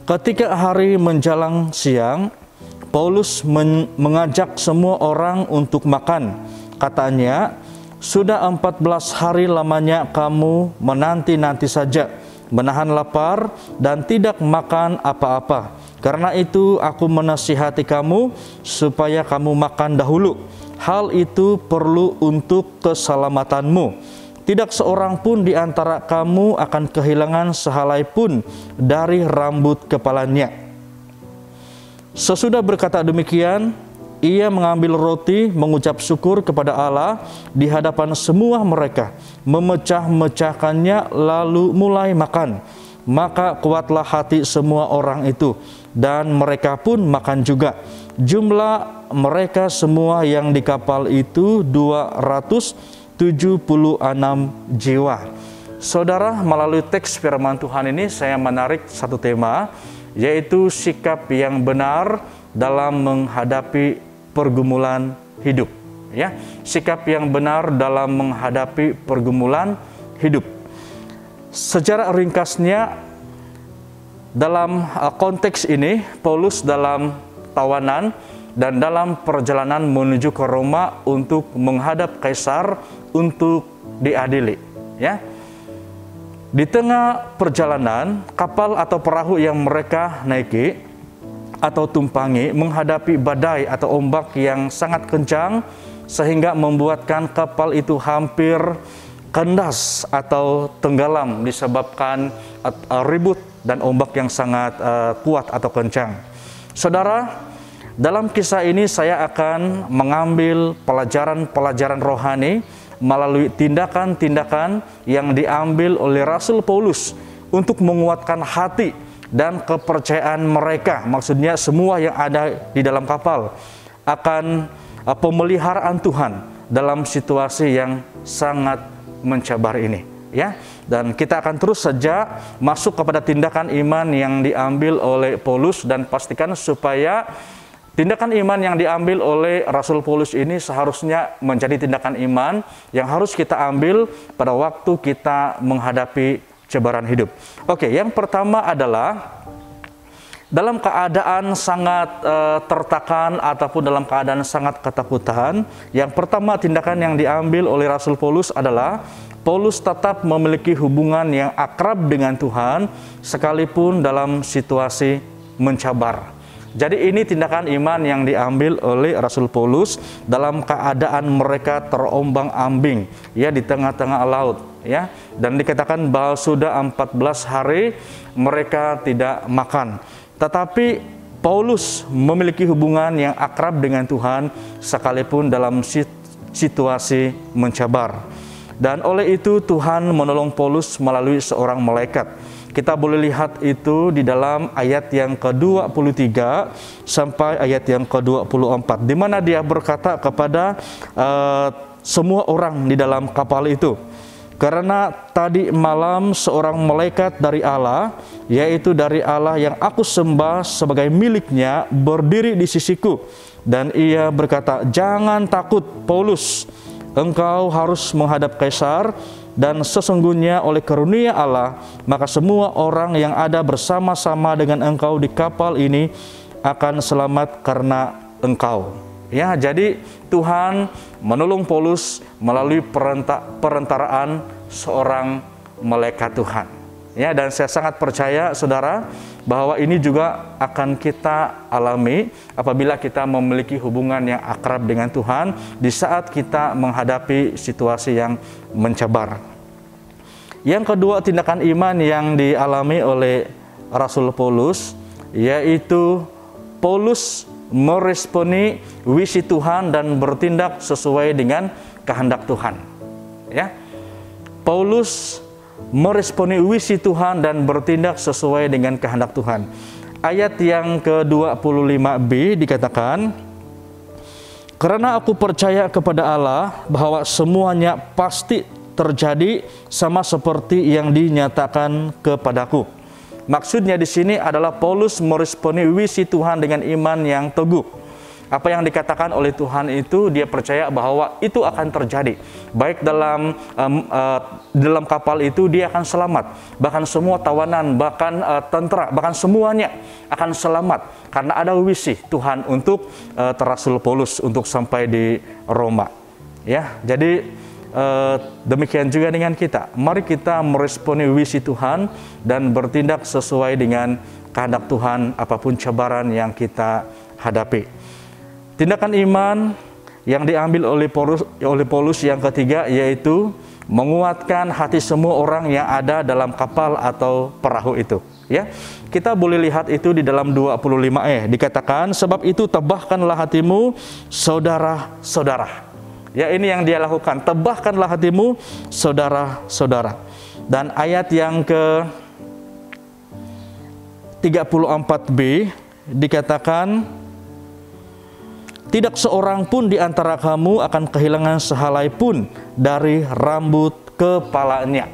[SPEAKER 3] ketika hari menjelang siang, Paulus mengajak semua orang untuk makan. Katanya, "Sudah 14 hari lamanya kamu menanti-nanti saja, menahan lapar dan tidak makan apa-apa. Karena itu aku menasihati kamu supaya kamu makan dahulu. Hal itu perlu untuk keselamatanmu. Tidak seorang pun di antara kamu akan kehilangan sehelai pun dari rambut kepalanya." Sesudah berkata demikian, ia mengambil roti, mengucap syukur kepada Allah di hadapan semua mereka, memecah-mecahkannya lalu mulai makan. Maka kuatlah hati semua orang itu, dan mereka pun makan juga. Jumlah mereka semua yang di kapal itu 276 jiwa. Saudara, melalui teks firman Tuhan ini saya menarik satu tema, yaitu sikap yang benar dalam menghadapi pergumulan hidup. Ya, sikap yang benar dalam menghadapi pergumulan hidup. Secara ringkasnya, dalam konteks ini Paulus dalam tawanan dan dalam perjalanan menuju ke Roma untuk menghadap Kaisar untuk diadili. Ya, di tengah perjalanan, kapal atau perahu yang mereka naiki atau tumpangi menghadapi badai atau ombak yang sangat kencang, sehingga membuatkan kapal itu hampir kandas atau tenggelam disebabkan ribut dan ombak yang sangat kuat atau kencang. Saudara, dalam kisah ini saya akan mengambil pelajaran-pelajaran rohani melalui tindakan-tindakan yang diambil oleh Rasul Paulus untuk menguatkan hati dan kepercayaan mereka, maksudnya semua yang ada di dalam kapal. akan pemeliharaan Tuhan dalam situasi yang sangat mencabar ini, ya. Dan kita akan terus saja masuk kepada tindakan iman yang diambil oleh Paulus, dan pastikan supaya tindakan iman yang diambil oleh Rasul Paulus ini seharusnya menjadi tindakan iman yang harus kita ambil pada waktu kita menghadapi cobaran hidup. Oke, yang pertama adalah dalam keadaan sangat tertekan ataupun dalam keadaan sangat ketakutan, yang pertama tindakan yang diambil oleh Rasul Paulus adalah Paulus tetap memiliki hubungan yang akrab dengan Tuhan sekalipun dalam situasi mencabar. Jadi ini tindakan iman yang diambil oleh Rasul Paulus dalam keadaan mereka terombang-ambing, ya, di tengah-tengah laut, ya. Dan dikatakan bahwa sudah 14 hari mereka tidak makan. Tetapi Paulus memiliki hubungan yang akrab dengan Tuhan sekalipun dalam situasi mencabar. Dan oleh itu Tuhan menolong Paulus melalui seorang malaikat. Kita boleh lihat itu di dalam ayat yang ke-23 sampai ayat yang ke-24, di mana dia berkata kepada semua orang di dalam kapal itu, karena tadi malam seorang malaikat dari Allah, yaitu dari Allah yang aku sembah sebagai miliknya, berdiri di sisiku. Dan ia berkata, jangan takut Paulus, engkau harus menghadap Kaisar, dan sesungguhnya oleh karunia Allah, maka semua orang yang ada bersama-sama dengan engkau di kapal ini akan selamat karena engkau. Ya, jadi Tuhan menolong Paulus melalui perantaraan seorang malaikat Tuhan. Ya, dan saya sangat percaya saudara bahwa ini juga akan kita alami apabila kita memiliki hubungan yang akrab dengan Tuhan di saat kita menghadapi situasi yang mencabar. Yang kedua, tindakan iman yang dialami oleh Rasul Paulus, yaitu Paulus meresponi visi Tuhan dan bertindak sesuai dengan kehendak Tuhan. Ya, Paulus meresponi visi Tuhan dan bertindak sesuai dengan kehendak Tuhan. Ayat yang ke-25b dikatakan, karena aku percaya kepada Allah bahwa semuanya pasti terjadi sama seperti yang dinyatakan kepadaku. Maksudnya di sini adalah Paulus meresponi visi Tuhan dengan iman yang teguh. Apa yang dikatakan oleh Tuhan itu dia percaya bahwa itu akan terjadi. Baik dalam kapal itu dia akan selamat. Bahkan semua tawanan, bahkan tentara, bahkan semuanya akan selamat. Karena ada visi Tuhan untuk Rasul Paulus untuk sampai di Roma. Ya, jadi demikian juga dengan kita. Mari kita meresponi visi Tuhan dan bertindak sesuai dengan kehendak Tuhan apapun cabaran yang kita hadapi. Tindakan iman yang diambil oleh Paulus yang ketiga, yaitu menguatkan hati semua orang yang ada dalam kapal atau perahu itu. Ya, kita boleh lihat itu di dalam 25e dikatakan, sebab itu tebahkanlah hatimu saudara-saudara. Ya, ini yang dia lakukan, tebahkanlah hatimu saudara-saudara. Dan ayat yang ke 34b dikatakan, tidak seorang pun di antara kamu akan kehilangan sehelai pun dari rambut kepalanya.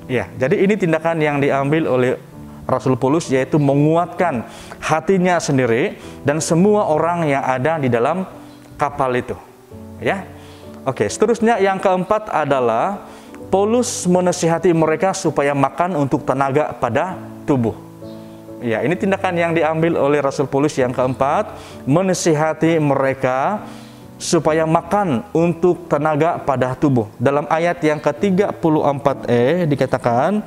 [SPEAKER 3] Ya, jadi ini tindakan yang diambil oleh Rasul Paulus, yaitu menguatkan hatinya sendiri dan semua orang yang ada di dalam kapal itu. Ya, oke. Seterusnya yang keempat adalah Paulus menasihati mereka supaya makan untuk tenaga pada tubuh. Ya, ini tindakan yang diambil oleh Rasul Paulus yang keempat, menasihati mereka supaya makan untuk tenaga pada tubuh. Dalam ayat yang ke-34e dikatakan,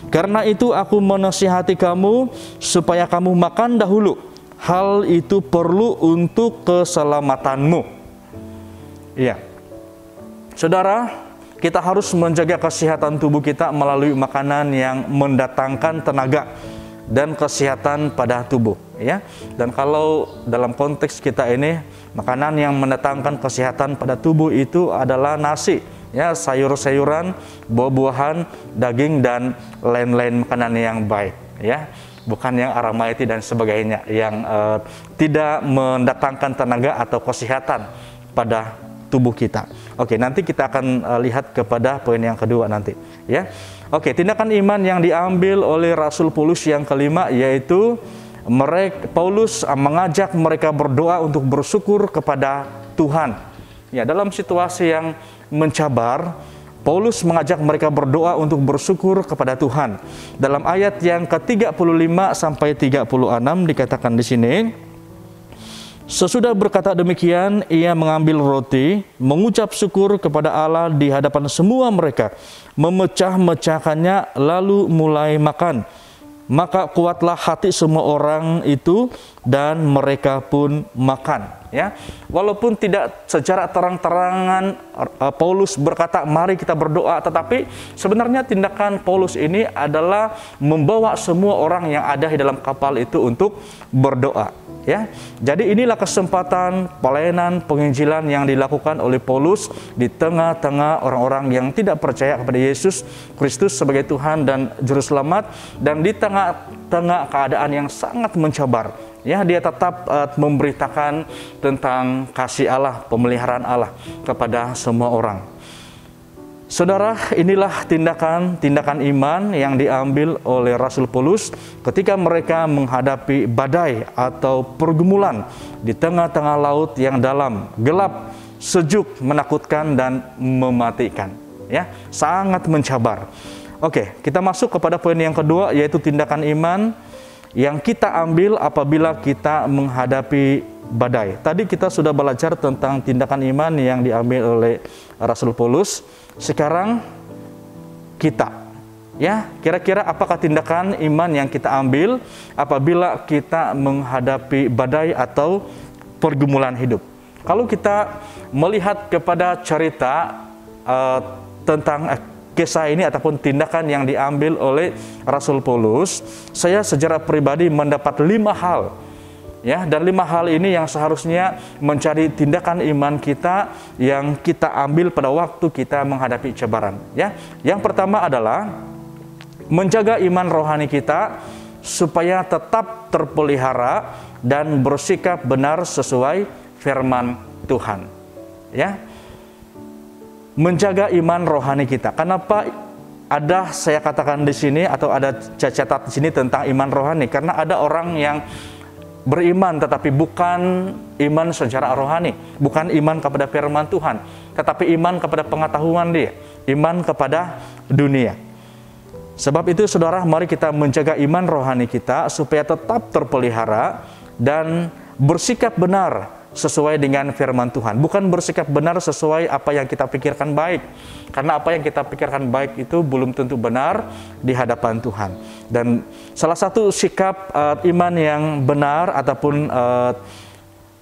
[SPEAKER 3] karena itu aku menasihati kamu supaya kamu makan dahulu. Hal itu perlu untuk keselamatanmu. Ya, saudara, kita harus menjaga kesehatan tubuh kita melalui makanan yang mendatangkan tenaga dan kesehatan pada tubuh, ya. Dan kalau dalam konteks kita ini, makanan yang mendatangkan kesehatan pada tubuh itu adalah nasi, ya, sayur-sayuran, buah-buahan, daging dan lain-lain makanan yang baik, ya. bukan yang Aramaiti dan sebagainya, yang tidak mendatangkan tenaga atau kesehatan pada tubuh kita. Oke, nanti kita akan lihat kepada poin yang kedua nanti, ya. Oke, tindakan iman yang diambil oleh Rasul Paulus yang kelima, yaitu Paulus mengajak mereka berdoa untuk bersyukur kepada Tuhan. Ya, dalam situasi yang mencabar, Paulus mengajak mereka berdoa untuk bersyukur kepada Tuhan. Dalam ayat yang ke-35 sampai 36 dikatakan di sini, sesudah berkata demikian, ia mengambil roti, mengucap syukur kepada Allah di hadapan semua mereka, memecah-mecahkannya, lalu mulai makan. Maka kuatlah hati semua orang itu dan mereka pun makan. Ya, walaupun tidak secara terang-terangan Paulus berkata mari kita berdoa, tetapi sebenarnya tindakan Paulus ini adalah membawa semua orang yang ada di dalam kapal itu untuk berdoa. Ya, jadi inilah kesempatan pelayanan penginjilan yang dilakukan oleh Paulus di tengah-tengah orang-orang yang tidak percaya kepada Yesus Kristus sebagai Tuhan dan Juru Selamat, dan di tengah-tengah keadaan yang sangat mencabar. Ya, dia tetap memberitakan tentang kasih Allah, pemeliharaan Allah kepada semua orang. Saudara, inilah tindakan iman yang diambil oleh Rasul Paulus ketika mereka menghadapi badai atau pergumulan di tengah-tengah laut yang dalam, gelap, sejuk, menakutkan dan mematikan. Ya, sangat mencabar. Oke, kita masuk kepada poin yang kedua, yaitu tindakan iman yang kita ambil apabila kita menghadapi badai. Tadi kita sudah belajar tentang tindakan iman yang diambil oleh Rasul Paulus. Sekarang kita, ya, kira-kira apakah tindakan iman yang kita ambil apabila kita menghadapi badai atau pergumulan hidup? Kalau kita melihat kepada cerita tentang kisah ini ataupun tindakan yang diambil oleh Rasul Paulus, saya secara pribadi mendapat 5 hal. Ya, dan 5 hal ini yang seharusnya menjadi tindakan iman kita yang kita ambil pada waktu kita menghadapi cabaran. Ya, yang pertama adalah menjaga iman rohani kita supaya tetap terpelihara dan bersikap benar sesuai firman Tuhan. Ya, menjaga iman rohani kita. Kenapa ada saya katakan di sini atau ada catat di sini tentang iman rohani? Karena ada orang yang beriman tetapi bukan iman secara rohani, bukan iman kepada firman Tuhan, tetapi iman kepada pengetahuan dia, iman kepada dunia. Sebab itu saudara, mari kita menjaga iman rohani kita supaya tetap terpelihara dan bersikap benar sesuai dengan firman Tuhan. Bukan bersikap benar sesuai apa yang kita pikirkan baik, karena apa yang kita pikirkan baik itu belum tentu benar di hadapan Tuhan. Dan salah satu sikap iman yang benar ataupun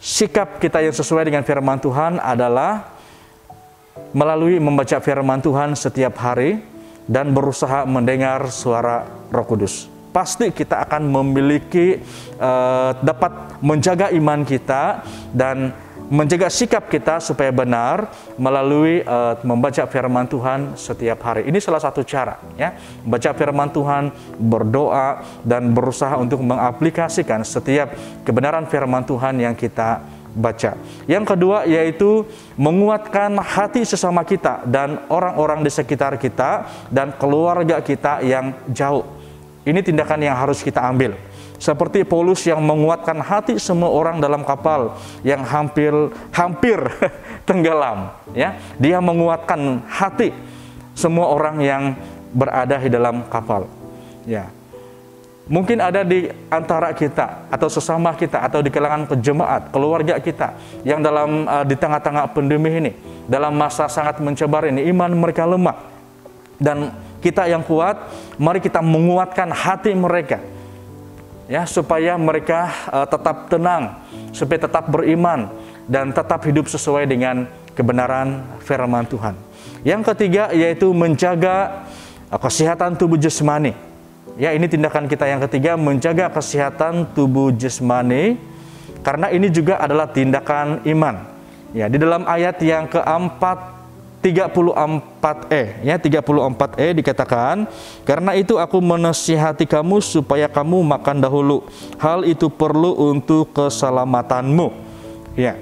[SPEAKER 3] sikap kita yang sesuai dengan firman Tuhan adalah melalui membaca firman Tuhan setiap hari dan berusaha mendengar suara Roh Kudus. Pasti kita akan memiliki dapat menjaga iman kita dan menjaga sikap kita supaya benar melalui membaca firman Tuhan setiap hari. Ini salah satu cara, ya, membaca firman Tuhan, berdoa dan berusaha untuk mengaplikasikan setiap kebenaran firman Tuhan yang kita baca. Yang kedua yaitu menguatkan hati sesama kita dan orang-orang di sekitar kita dan keluarga kita yang jauh. Ini tindakan yang harus kita ambil. Seperti Paulus yang menguatkan hati semua orang dalam kapal yang hampir tenggelam. Ya, dia menguatkan hati semua orang yang berada di dalam kapal. Ya, mungkin ada di antara kita atau sesama kita atau di kalangan jemaat, keluarga kita yang dalam di tengah-tengah pandemi ini, dalam masa sangat mencabar ini, iman mereka lemah. Dan kita yang kuat, mari kita menguatkan hati mereka, ya, supaya mereka tetap tenang, supaya tetap beriman dan tetap hidup sesuai dengan kebenaran firman Tuhan. Yang ketiga yaitu menjaga kesehatan tubuh jasmani. Ya, ini tindakan kita yang ketiga, menjaga kesehatan tubuh jasmani, karena ini juga adalah tindakan iman. Ya, di dalam ayat yang keempat 34e ya, 34e dikatakan, karena itu aku menasihati kamu supaya kamu makan dahulu, hal itu perlu untuk keselamatanmu. Ya,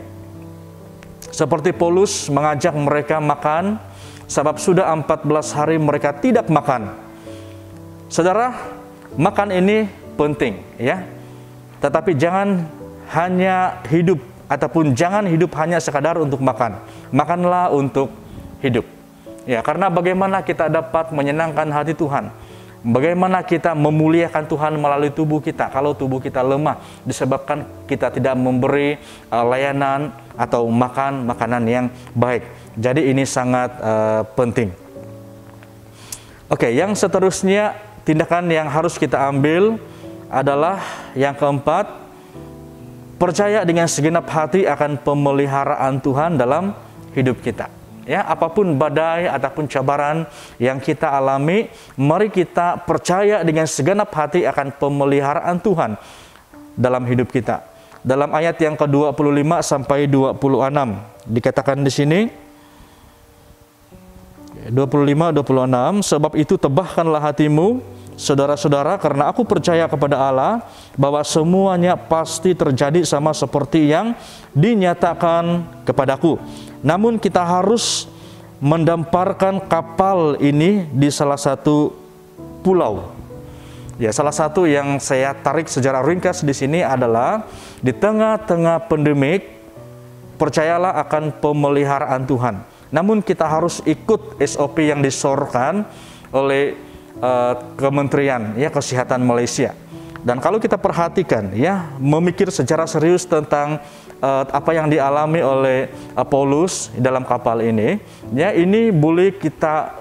[SPEAKER 3] seperti Paulus mengajak mereka makan, sebab sudah 14 hari mereka tidak makan. Saudara, makan ini penting ya, tetapi jangan hanya hidup ataupun jangan hidup hanya sekadar untuk makan. Makanlah untuk hidup. Ya, karena bagaimana kita dapat menyenangkan hati Tuhan? Bagaimana kita memuliakan Tuhan melalui tubuh kita kalau tubuh kita lemah disebabkan kita tidak memberi layanan atau makan makanan yang baik. Jadi ini sangat penting. Oke, yang seterusnya tindakan yang harus kita ambil adalah yang keempat, percaya dengan segenap hati akan pemeliharaan Tuhan dalam hidup kita. Ya, apapun badai ataupun cabaran yang kita alami, mari kita percaya dengan segenap hati akan pemeliharaan Tuhan dalam hidup kita. Dalam ayat yang ke-25 sampai 26 dikatakan di sini 25-26, sebab itu tebahkanlah hatimu saudara-saudara, karena aku percaya kepada Allah bahwa semuanya pasti terjadi sama seperti yang dinyatakan kepadaku. Namun kita harus mendamparkan kapal ini di salah satu pulau. Ya, salah satu yang saya tarik secara ringkas di sini adalah di tengah-tengah pandemik, percayalah akan pemeliharaan Tuhan. Namun kita harus ikut SOP yang disorkan oleh Kementerian ya Kesehatan Malaysia. Dan kalau kita perhatikan ya, memikir secara serius tentang apa yang dialami oleh Paulus dalam kapal ini, ya ini boleh kita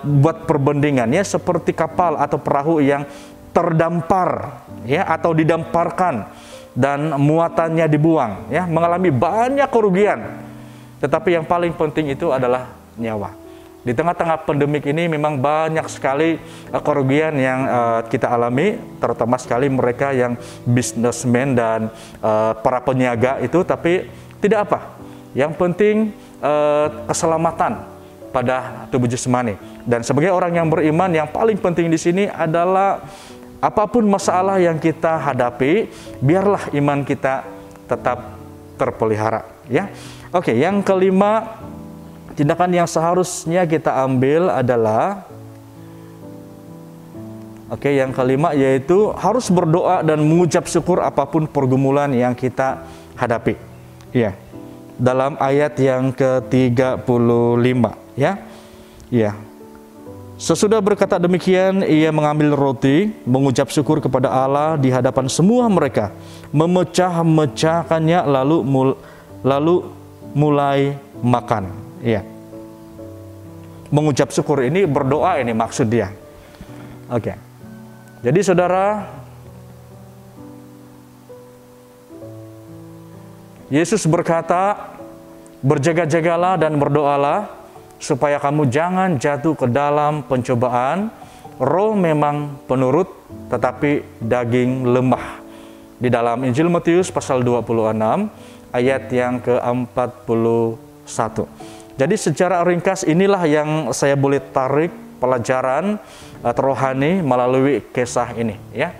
[SPEAKER 3] buat perbandingan ya, seperti kapal atau perahu yang terdampar ya atau didamparkan dan muatannya dibuang ya, mengalami banyak kerugian. Tetapi yang paling penting itu adalah nyawa. Di tengah-tengah pandemik ini memang banyak sekali kerugian yang kita alami, terutama sekali mereka yang bisnismen dan para peniaga itu, tapi tidak apa. Yang penting keselamatan pada tubuh jasmani. Dan sebagai orang yang beriman, yang paling penting di sini adalah apapun masalah yang kita hadapi, biarlah iman kita tetap terpelihara. Ya, oke. Yang kelima, tindakan yang seharusnya kita ambil adalah yang kelima, yaitu harus berdoa dan mengucap syukur apapun pergumulan yang kita hadapi. Ya. Dalam ayat yang ke-35 ya. Ya. Sesudah berkata demikian, ia mengambil roti, mengucap syukur kepada Allah di hadapan semua mereka, memecah-mecahkannya lalu mulai makan. Ya. Mengucap syukur ini, berdoa ini maksud dia. Oke. Jadi saudara, Yesus berkata, berjaga-jagalah dan berdoalah supaya kamu jangan jatuh ke dalam pencobaan. Roh memang penurut, tetapi daging lemah. Di dalam Injil Matius pasal 26 ayat yang ke-41. Jadi secara ringkas inilah yang saya boleh tarik pelajaran rohani melalui kisah ini ya.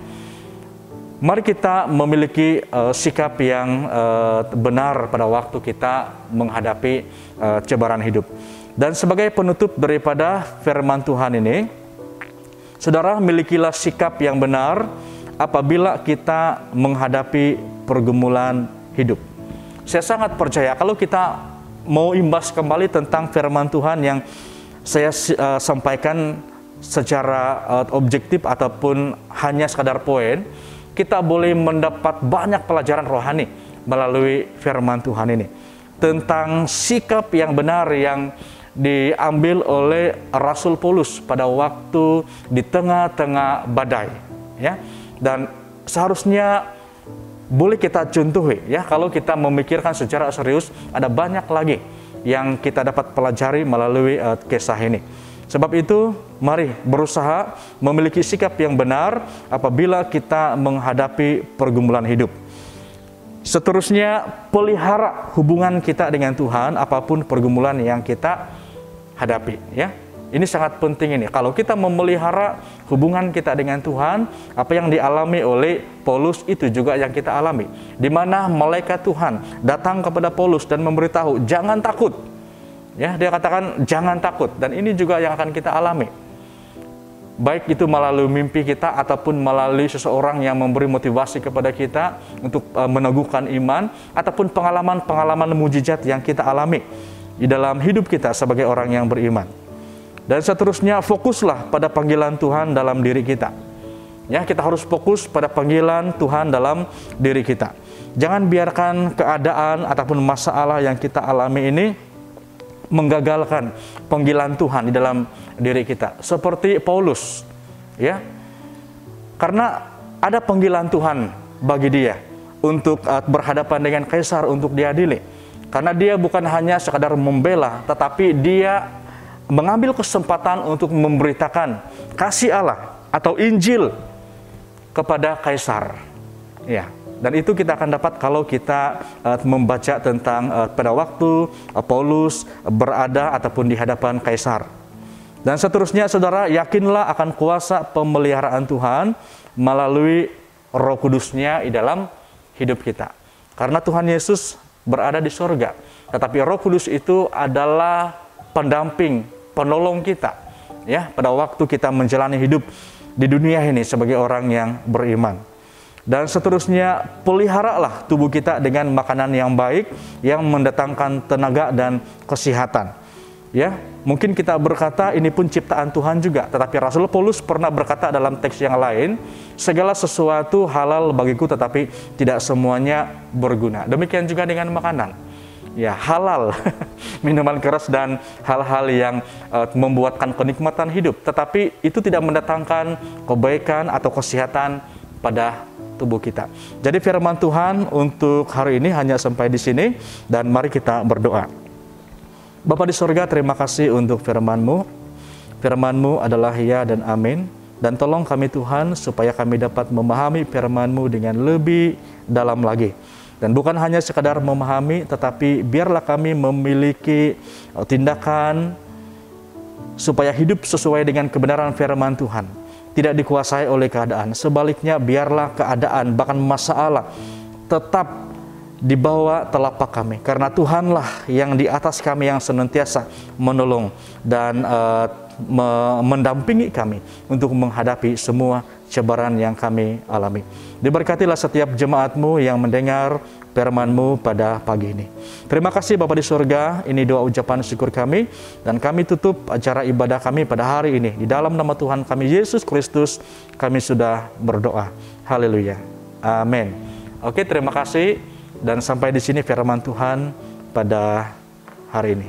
[SPEAKER 3] Mari kita memiliki sikap yang benar pada waktu kita menghadapi cobaan hidup. Dan sebagai penutup daripada firman Tuhan ini, saudara, milikilah sikap yang benar apabila kita menghadapi pergumulan hidup. Saya sangat percaya kalau kita mau imbas kembali tentang firman Tuhan yang saya sampaikan secara objektif ataupun hanya sekadar poin, kita boleh mendapat banyak pelajaran rohani melalui firman Tuhan ini tentang sikap yang benar yang diambil oleh Rasul Paulus pada waktu di tengah-tengah badai ya. Dan seharusnya boleh kita contohi ya, kalau kita memikirkan secara serius, ada banyak lagi yang kita dapat pelajari melalui kisah ini. Sebab itu, mari berusaha memiliki sikap yang benar apabila kita menghadapi pergumulan hidup. Seterusnya, pelihara hubungan kita dengan Tuhan apapun pergumulan yang kita hadapi, ya. Ini sangat penting ini. Kalau kita memelihara hubungan kita dengan Tuhan, apa yang dialami oleh Paulus itu juga yang kita alami. Di mana malaikat Tuhan datang kepada Paulus dan memberitahu, jangan takut. Ya, dia katakan jangan takut, dan ini juga yang akan kita alami. Baik itu melalui mimpi kita ataupun melalui seseorang yang memberi motivasi kepada kita untuk meneguhkan iman, ataupun pengalaman-pengalaman mujizat yang kita alami di dalam hidup kita sebagai orang yang beriman. Dan seterusnya, fokuslah pada panggilan Tuhan dalam diri kita. Ya, kita harus fokus pada panggilan Tuhan dalam diri kita. Jangan biarkan keadaan ataupun masalah yang kita alami ini menggagalkan panggilan Tuhan di dalam diri kita. Seperti Paulus, ya. Karena ada panggilan Tuhan bagi dia untuk berhadapan dengan kaisar untuk diadili. Karena dia bukan hanya sekadar membela, tetapi dia mengambil kesempatan untuk memberitakan kasih Allah atau Injil kepada kaisar. Ya. Dan itu kita akan dapat kalau kita membaca tentang pada waktu Paulus berada ataupun di hadapan kaisar. Dan seterusnya, saudara, yakinlah akan kuasa pemeliharaan Tuhan melalui Roh Kudus-Nya di dalam hidup kita. Karena Tuhan Yesus berada di sorga, tetapi Roh Kudus itu adalah pendamping, penolong kita, ya, pada waktu kita menjalani hidup di dunia ini sebagai orang yang beriman. Dan seterusnya, peliharalah tubuh kita dengan makanan yang baik yang mendatangkan tenaga dan kesehatan. Ya, mungkin kita berkata ini pun ciptaan Tuhan juga, tetapi Rasul Paulus pernah berkata dalam teks yang lain, segala sesuatu halal bagiku tetapi tidak semuanya berguna. Demikian juga dengan makanan. Ya, halal, minuman keras dan hal-hal yang membuatkan kenikmatan hidup, tetapi itu tidak mendatangkan kebaikan atau kesehatan pada tubuh kita. Jadi firman Tuhan untuk hari ini hanya sampai di sini, dan mari kita berdoa. Bapa di surga, terima kasih untuk firman-Mu. Firman-Mu adalah ya dan amin. Dan tolong kami Tuhan supaya kami dapat memahami firman-Mu dengan lebih dalam lagi. Dan bukan hanya sekadar memahami, tetapi biarlah kami memiliki tindakan supaya hidup sesuai dengan kebenaran firman Tuhan. Tidak dikuasai oleh keadaan. Sebaliknya, biarlah keadaan, bahkan masalah, tetap di bawah telapak kami. Karena Tuhanlah yang di atas kami, yang senantiasa menolong dan mendampingi kami untuk menghadapi semua cobaan yang kami alami. Diberkatilah setiap jemaat-Mu yang mendengar firman-Mu pada pagi ini. Terima kasih Bapa di surga, ini doa ucapan syukur kami, dan kami tutup acara ibadah kami pada hari ini. Di dalam nama Tuhan kami Yesus Kristus, kami sudah berdoa. Haleluya. Amin. Oke, terima kasih, dan sampai di sini firman Tuhan pada hari ini.